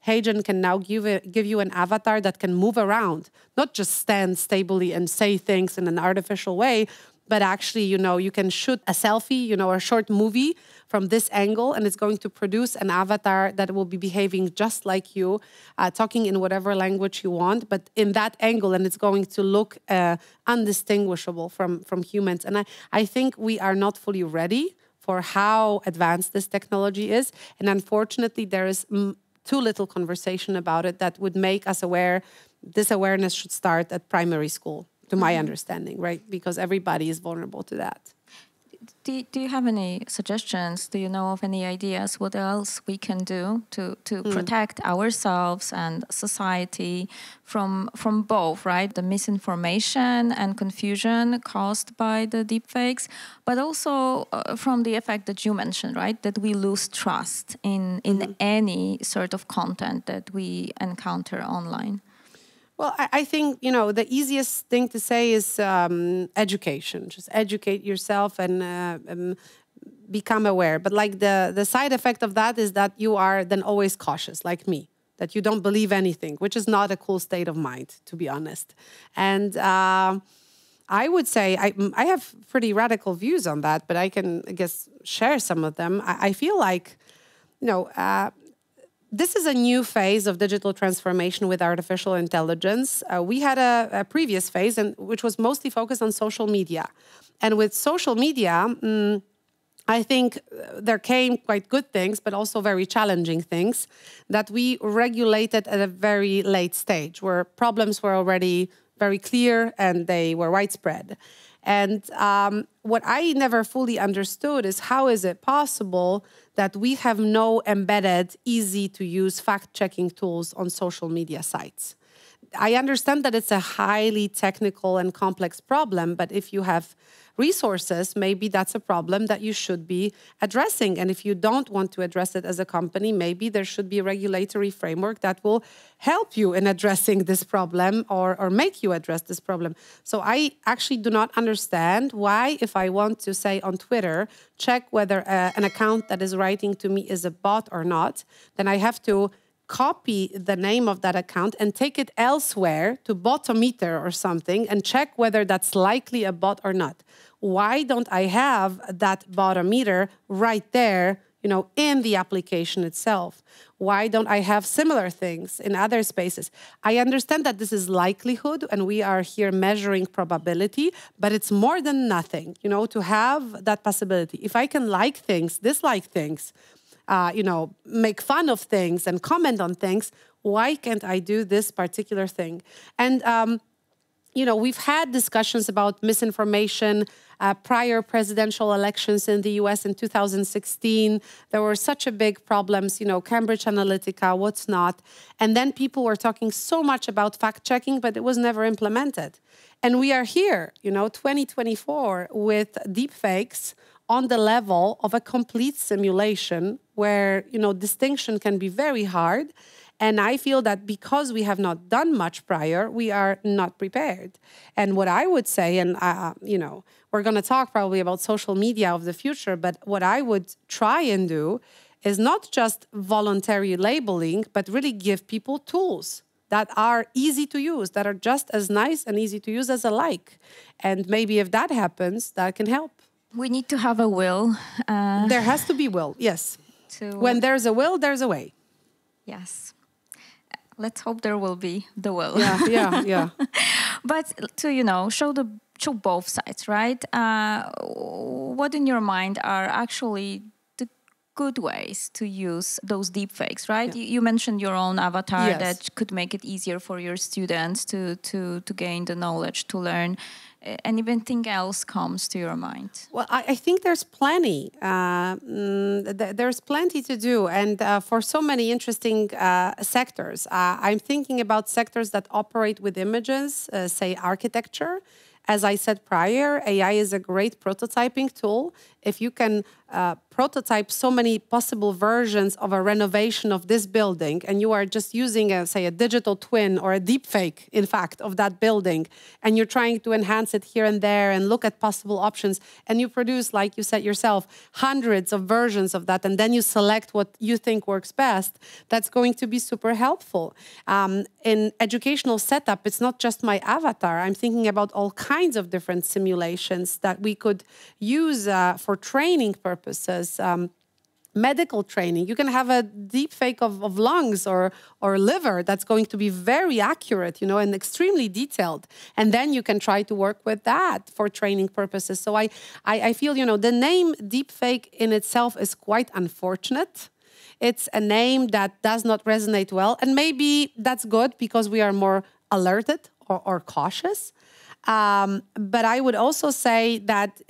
HeyGen can now give you an avatar that can move around, not just stand stably and say things in an artificial way, but actually, you can shoot a selfie, or a short movie from this angle, and it's going to produce an avatar that will be behaving just like you, talking in whatever language you want, but in that angle, and it's going to look undistinguishable from humans. And I think we are not fully ready for how advanced this technology is. And unfortunately, there is too little conversation about it that would make us aware. This awareness should start at primary school, to my understanding, right? Because everybody is vulnerable to that. Do you have any suggestions? Do you know of any ideas what else we can do to protect ourselves and society from both, right? The misinformation and confusion caused by the deepfakes, but also from the effect that you mentioned, right? That we lose trust in any sort of content that we encounter online. Well, I think, the easiest thing to say is education. Just educate yourself and become aware. But like the side effect of that is that you are then always cautious, like me, that you don't believe anything, which is not a cool state of mind, to be honest. And I would say I have pretty radical views on that, but I can, I guess, share some of them. I feel like, this is a new phase of digital transformation with artificial intelligence. We had a previous phase, which was mostly focused on social media. And with social media, I think there came quite good things, but also very challenging things that we regulated at a very late stage, where problems were already very clear and they were widespread. And what I never fully understood is how is it possible that we have no embedded, easy-to-use fact-checking tools on social media sites. I understand that it's a highly technical and complex problem, but if you have resources, maybe that's a problem that you should be addressing. And if you don't want to address it as a company, maybe there should be a regulatory framework that will help you in addressing this problem or make you address this problem. So I actually do not understand why, if I want to say on Twitter, check whether an account that is writing to me is a bot or not, then I have to copy the name of that account and take it elsewhere to Botometer or something and check whether that's likely a bot or not. Why don't I have that Botometer right there, in the application itself? Why don't I have similar things in other spaces? I understand that this is likelihood and we are here measuring probability, but it's more than nothing, to have that possibility. If I can like things, dislike things, make fun of things and comment on things, why can't I do this particular thing? And, we've had discussions about misinformation, prior presidential elections in the US in 2016. There were such a big problems, Cambridge Analytica, what's not. And then people were talking so much about fact-checking, but it was never implemented. And we are here, 2024, with deepfakes on the level of a complete simulation where, distinction can be very hard. And I feel that because we have not done much prior, we are not prepared. And what I would say, and we're going to talk probably about social media of the future, but what I would try and do is not just voluntary labeling, but really give people tools that are easy to use, that are just as nice and easy to use as alike. And maybe if that happens, that can help. We need to have a will. There has to be will, yes. When there's a will, there's a way. Yes. Let's hope there will be the will. Yeah. But to, show both sides, right? What in your mind are actually the good ways to use those deepfakes, right? Yeah. You mentioned your own avatar Yes. that could make it easier for your students to gain the knowledge, to learn. Anything else comes to your mind? Well, I think there's plenty. There's plenty to do. And for so many interesting sectors, I'm thinking about sectors that operate with images, say architecture. As I said prior, AI is a great prototyping tool. If you can prototype so many possible versions of a renovation of this building, and you are just using, a digital twin or a deep fake, in fact, of that building, and you're trying to enhance it here and there and look at possible options, and you produce, like you said yourself, hundreds of versions of that, and then you select what you think works best, that's going to be super helpful. In educational setup, it's not just my avatar. I'm thinking about all kinds of different simulations that we could use for training purposes, medical training. You can have a deep fake of lungs or liver that's going to be very accurate, and extremely detailed. And then you can try to work with that for training purposes. So I feel, the name deep fake in itself is quite unfortunate. It's a name that does not resonate well. And maybe that's good because we are more alerted or cautious. But I would also say that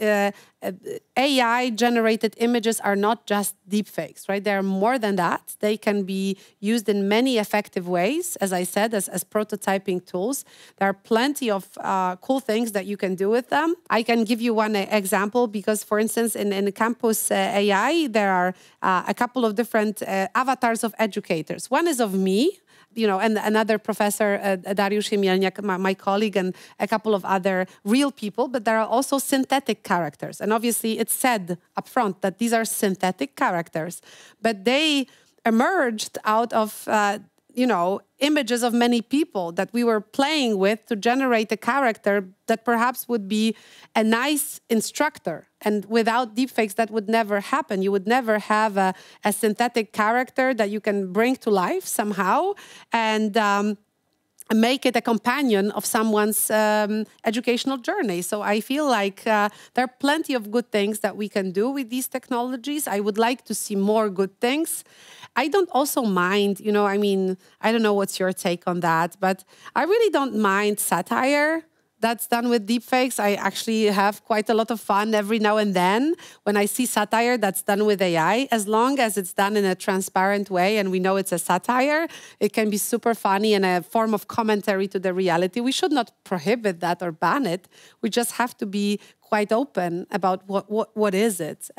AI-generated images are not just deepfakes, right? They're more than that. They can be used in many effective ways, as I said, as prototyping tools. There are plenty of cool things that you can do with them. I can give you one example because, for instance, in Campus AI, there are a couple of different avatars of educators. One is of me, and another professor, Dariusz Jemielniak, my colleague, and a couple of other real people, but there are also synthetic characters. And obviously it's said up front that these are synthetic characters, but they emerged out of, images of many people that we were playing with to generate a character that perhaps would be a nice instructor. And without deepfakes, that would never happen. You would never have a synthetic character that you can bring to life somehow and make it a companion of someone's educational journey. So I feel like there are plenty of good things that we can do with these technologies. I would like to see more good things. I don't also mind, I don't know what's your take on that, but I really don't mind satire that's done with deepfakes. I actually have quite a lot of fun every now and then when I see satire that's done with AI, as long as it's done in a transparent way and we know it's a satire. It can be super funny and a form of commentary to the reality. We should not prohibit that or ban it. We just have to be quite open about what is it.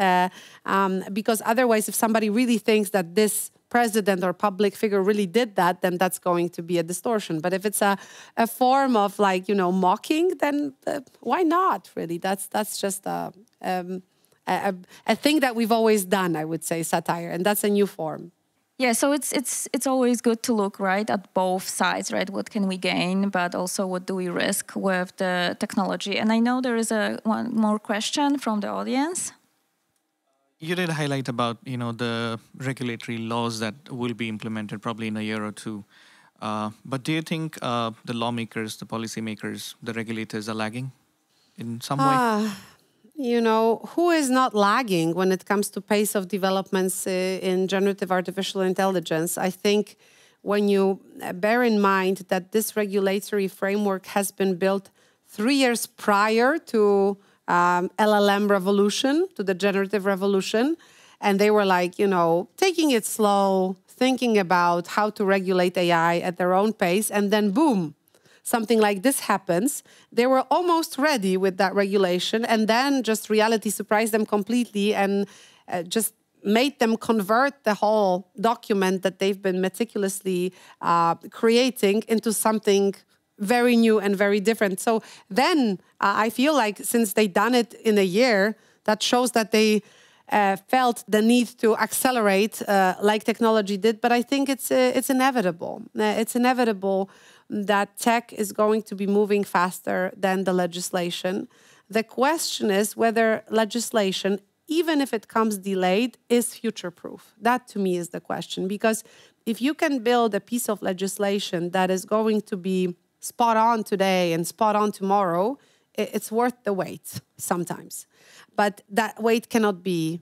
Because otherwise, if somebody really thinks that this president or public figure really did that, then that's going to be a distortion. But if it's a form of mocking, then why not? Really, that's just a thing that we've always done. I would say satire, and that's a new form. Yeah, so it's always good to look right at both sides, right? What can we gain, but also what do we risk with the technology? And I know there is one more question from the audience. You did highlight about the regulatory laws that will be implemented probably in a year or two. But do you think the lawmakers, the policymakers, the regulators are lagging in some way? Who is not lagging when it comes to pace of developments in generative artificial intelligence? I think when you bear in mind that this regulatory framework has been built 3 years prior to LLM revolution, to the generative revolution, and they were taking it slow, thinking about how to regulate AI at their own pace, and then boom, something like this happens. They were almost ready with that regulation, and then just reality surprised them completely and just made them convert the whole document that they've been meticulously creating into something very new and very different. So then I feel like since they done it in a year, that shows that they felt the need to accelerate like technology did. But I think it's inevitable. It's inevitable that tech is going to be moving faster than the legislation. The question is whether legislation, even if it comes delayed, is future-proof. That, to me, is the question. Because if you can build a piece of legislation that is going to be spot on today and spot on tomorrow, it's worth the wait sometimes. But that wait cannot be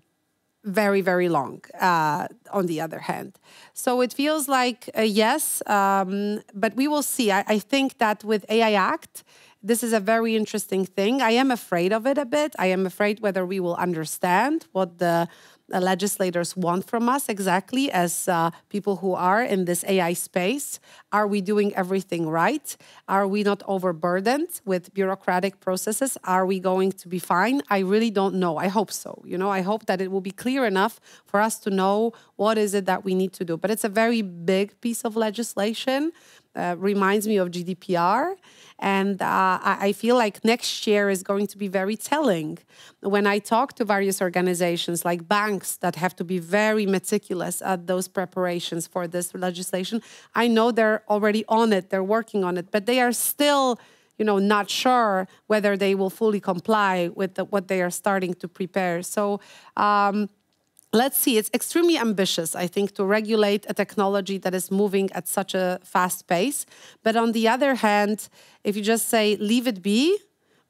very, very long, on the other hand. So it feels like yes, but we will see. I think that with AI Act, this is a very interesting thing. I am afraid of it a bit. I am afraid whether we will understand what the legislators want from us exactly as people who are in this AI space. Are we doing everything right? Are we not overburdened with bureaucratic processes? Are we going to be fine? I really don't know. I hope so. I hope that it will be clear enough for us to know what is it that we need to do. But it's a very big piece of legislation. Reminds me of GDPR. And I feel like next year is going to be very telling. When I talk to various organizations like banks that have to be very meticulous at those preparations for this legislation, I know they're already on it, they're working on it, but they are still, not sure whether they will fully comply with what they are starting to prepare. So let's see, it's extremely ambitious, I think, to regulate a technology that is moving at such a fast pace. But on the other hand, if you just say, leave it be,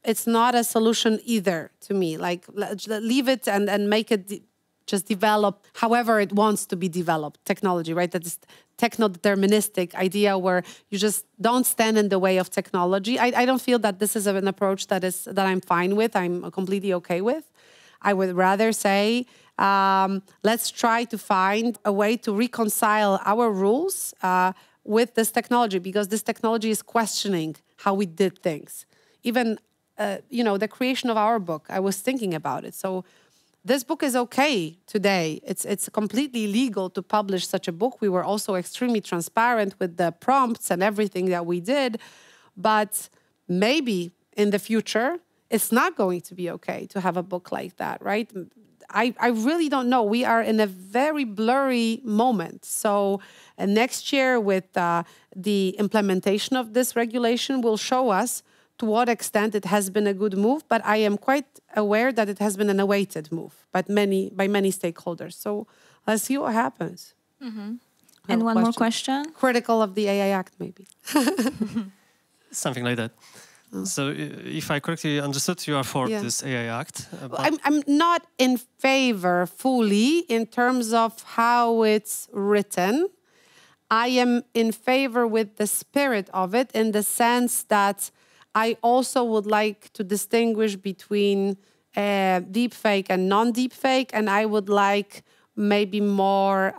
it's not a solution either to me. Like, leave it and make it just develop however it wants to be developed, technology, right? That is techno-deterministic idea where you just don't stand in the way of technology. I don't feel that this is an approach that I'm fine with, I'm completely okay with. I would rather say, let's try to find a way to reconcile our rules with this technology, because this technology is questioning how we did things. Even, the creation of our book, I was thinking about it. So this book is okay today. It's completely legal to publish such a book. We were also extremely transparent with the prompts and everything that we did. But maybe in the future, it's not going to be okay to have a book like that, right? I really don't know. We are in a very blurry moment. So next year with the implementation of this regulation will show us to what extent it has been a good move. But I am quite aware that it has been an awaited move by many stakeholders. So let's see what happens. Mm-hmm. And one more question? Critical of the AI Act, maybe. Something like that. So if I correctly understood, you are for this AI Act. I'm not in favor fully in terms of how it's written. I am in favor with the spirit of it in the sense that I also would like to distinguish between deepfake and non-deepfake, and I would like maybe more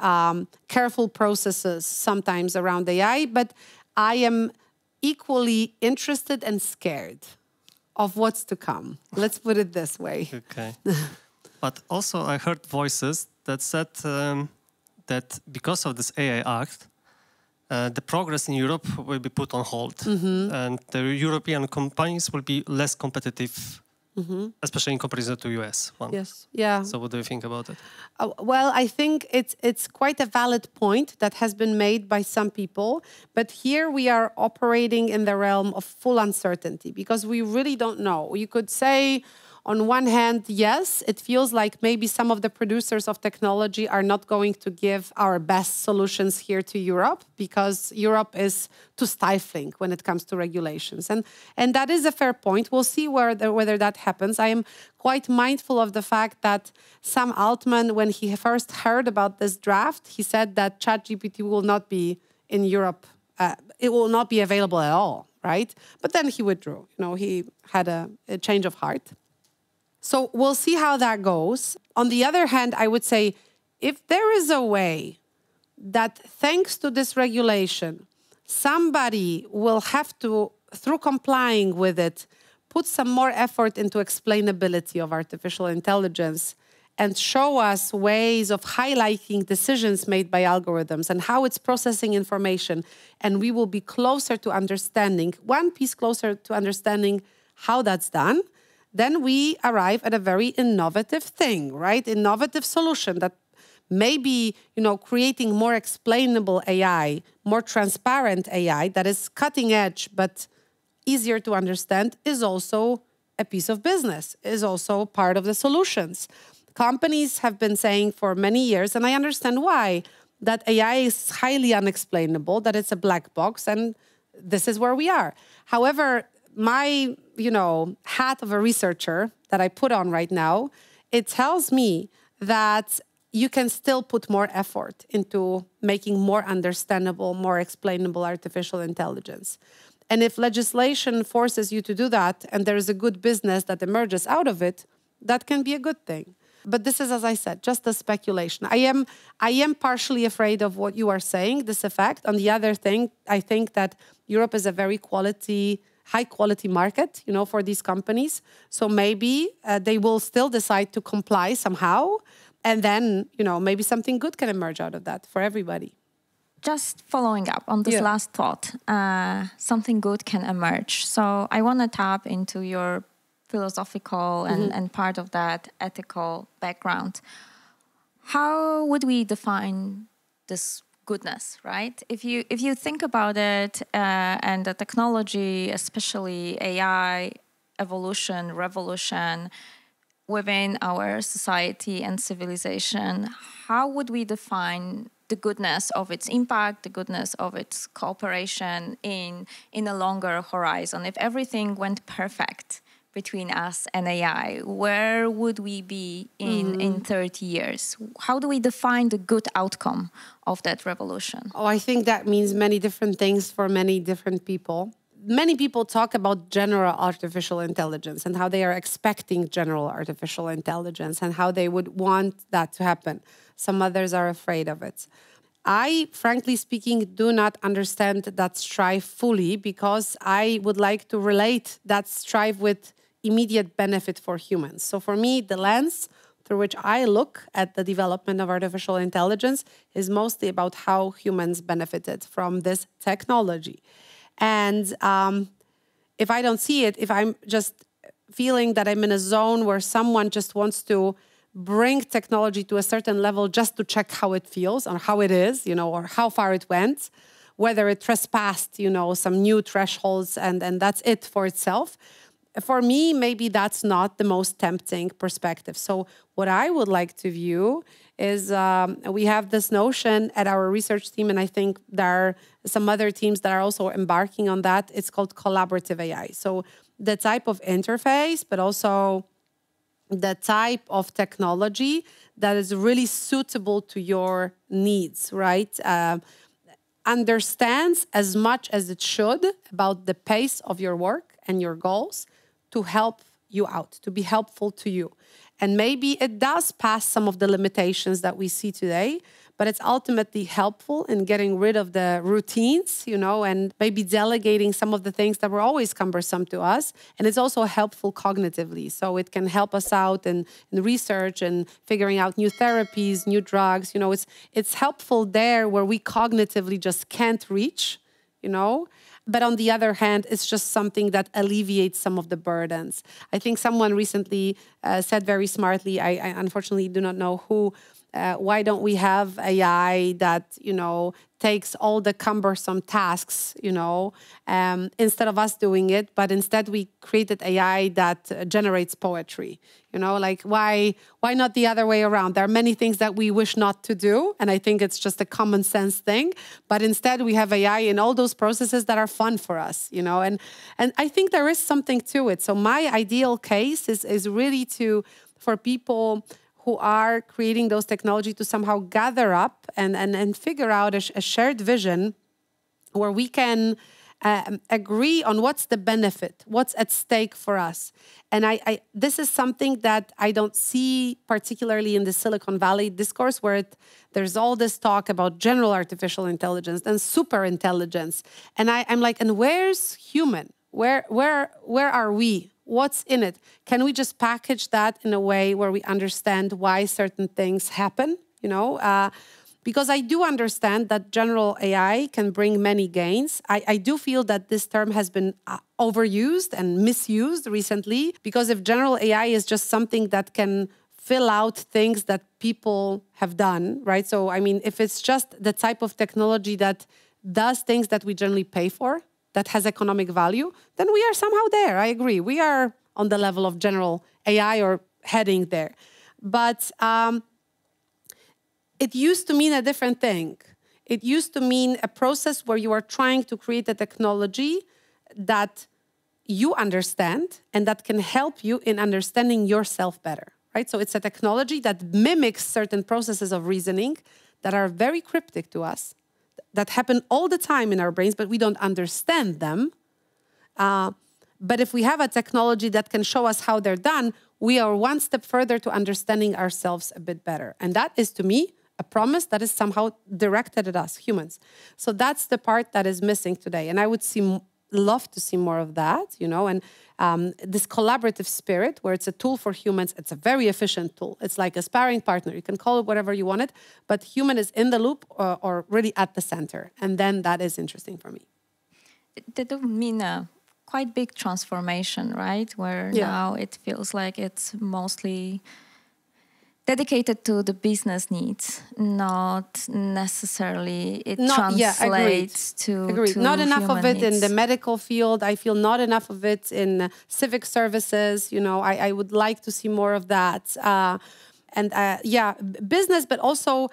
careful processes sometimes around AI, but I am equally interested and scared of what's to come. Let's put it this way. Okay. But also I heard voices that said that because of this AI Act, the progress in Europe will be put on hold. Mm-hmm. And the European companies will be less competitive, especially in comparison to US one. Yes, yeah. So what do you think about it? Well, I think it's quite a valid point that has been made by some people. But here we are operating in the realm of full uncertainty because we really don't know. You could say, on one hand, yes, it feels like maybe some of the producers of technology are not going to give our best solutions here to Europe because Europe is too stifling when it comes to regulations. And that is a fair point. We'll see whether that happens. I am quite mindful of the fact that Sam Altman, when he first heard about this draft, he said that ChatGPT will not be in Europe. It will not be available at all, right? But then he withdrew. He had a change of heart. So we'll see how that goes. On the other hand, I would say if there is a way that thanks to this regulation, somebody will have to, through complying with it, put some more effort into explainability of artificial intelligence and show us ways of highlighting decisions made by algorithms and how it's processing information. And we will be closer to understanding, one piece closer to understanding how that's done. Then we arrive at a very innovative thing, right? Innovative solution that maybe, creating more explainable AI, more transparent AI that is cutting edge, but easier to understand is also a piece of business, is also part of the solutions. Companies have been saying for many years, and I understand why, that AI is highly unexplainable, that it's a black box, and this is where we are. However, my, hat of a researcher that I put on right now, it tells me that you can still put more effort into making more understandable, more explainable artificial intelligence. And if legislation forces you to do that, and there is a good business that emerges out of it, that can be a good thing. But this is, as I said, just a speculation. I am partially afraid of what you are saying, this effect. On the other thing, I think that Europe is a very high quality market, for these companies. So maybe they will still decide to comply somehow. And then, maybe something good can emerge out of that for everybody. Just following up on this last thought, something good can emerge. So I want to tap into your philosophical and part of that ethical background. How would we define this goodness, right? If you think about it, and the technology, especially AI, evolution, revolution within our society and civilization, how would we define the goodness of its impact, the goodness of its cooperation in a longer horizon? If everything went perfect between us and AI, where would we be in 30 years? How do we define the good outcome of that revolution? Oh, I think that means many different things for many different people. Many people talk about general artificial intelligence and how they are expecting general artificial intelligence and how they would want that to happen. Some others are afraid of it. I, frankly speaking, do not understand that strive fully because I would like to relate that strive with immediate benefit for humans. So for me, the lens through which I look at the development of artificial intelligence is mostly about how humans benefited from this technology. And if I don't see it, if I'm just feeling that I'm in a zone where someone just wants to bring technology to a certain level just to check how it feels or how it is, or how far it went, whether it trespassed, some new thresholds and that's it for itself. For me, maybe that's not the most tempting perspective. So what I would like to view is we have this notion at our research team, and I think there are some other teams that are also embarking on that. It's called collaborative AI. So the type of interface, but also the type of technology that is really suitable to your needs, right? Understands as much as it should about the pace of your work and your goals to help you out, to be helpful to you. And maybe it does pass some of the limitations that we see today, but it's ultimately helpful in getting rid of the routines, and maybe delegating some of the things that were always cumbersome to us. And it's also helpful cognitively. So it can help us out in research and figuring out new therapies, new drugs. It's helpful there where we cognitively just can't reach, But on the other hand, it's just something that alleviates some of the burdens. I think someone recently said very smartly, I unfortunately do not know who, why don't we have AI that, takes all the cumbersome tasks, instead of us doing it, but instead we created AI that generates poetry, why not the other way around? There are many things that we wish not to do, and I think it's just a common sense thing, but instead we have AI in all those processes that are fun for us, and I think there is something to it. So my ideal case is really for people who are creating those technology to somehow gather up and figure out a shared vision where we can agree on what's the benefit, what's at stake for us. And this is something that I don't see particularly in the Silicon Valley discourse where there's all this talk about general artificial intelligence and super intelligence. And I'm like, and where's human? Where are we? what's in it? Can we just package that in a way where we understand why certain things happen? Because I do understand that general AI can bring many gains. I do feel that this term has been overused and misused recently, because if general AI is just something that can fill out things that people have done, right? So, I mean, if it's just the type of technology that does things that we generally pay for, that has economic value, then we are somehow there. I agree. We are on the level of general AI or heading there. But it used to mean a different thing. It used to mean a process where you are trying to create a technology that you understand and that can help you in understanding yourself better, right? So it's a technology that mimics certain processes of reasoning that are very cryptic to us, that happen all the time in our brains, but we don't understand them. But if we have a technology that can show us how they're done, we are one step further to understanding ourselves a bit better. And that is, to me, a promise that is somehow directed at us, humans. So that's the part that is missing today. And I would love to see more of that, and this collaborative spirit where it's a tool for humans. It's a very efficient tool. It's like a sparring partner. You can call it whatever you want it, but human is in the loop or really at the center. And then that is interesting for me. That would mean a quite big transformation, right? Where now it feels like it's mostly dedicated to the business needs, not necessarily it translates to not enough of it needs. In the medical field. I feel not enough of it in civic services. I would like to see more of that. Business, but also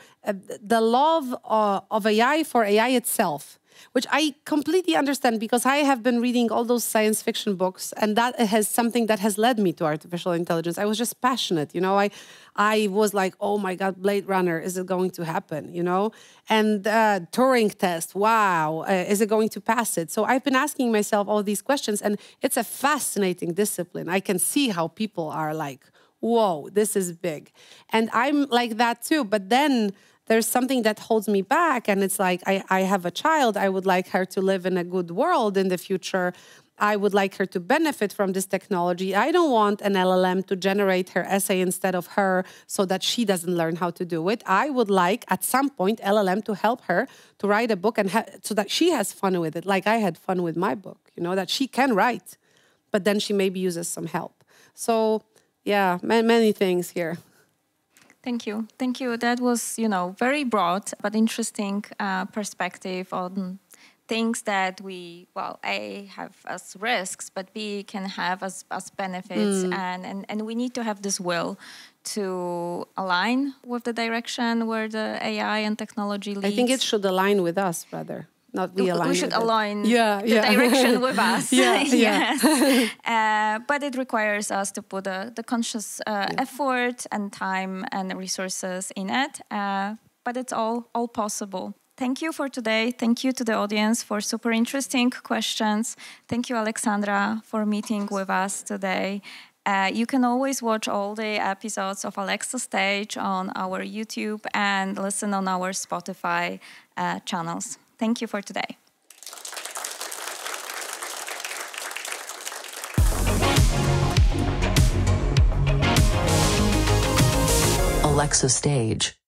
the love of AI for AI itself, which I completely understand because I have been reading all those science fiction books, and that has something that has led me to artificial intelligence. I was just passionate, I was like, oh my God, Blade Runner, is it going to happen, And Turing test, wow, is it going to pass it? So I've been asking myself all these questions, and it's a fascinating discipline. I can see how people are like, whoa, this is big. And I'm like that too, but then there's something that holds me back, and it's like, I have a child. I would like her to live in a good world in the future. I would like her to benefit from this technology. I don't want an LLM to generate her essay instead of her so that she doesn't learn how to do it. I would like, at some point, LLM to help her to write a book and so that she has fun with it, like I had fun with my book, that she can write, but then she maybe uses some help. So, yeah, many things here. Thank you. Thank you. That was, very broad but interesting perspective on things that we, A, have as risks, but B, can have as benefits. And we need to have this will to align with the direction where the AI and technology leads. I think it should align with us, rather. Not we align. We should align the yeah. direction with us. Yes. But it requires us to put the conscious effort and time and resources in it. But it's all possible. Thank you for today. Thank you to the audience for super interesting questions. Thank you, Alexandra, for meeting with us today. You can always watch all the episodes of Alexa Stage on our YouTube and listen on our Spotify channels. Thank you for today. Alexa Stage.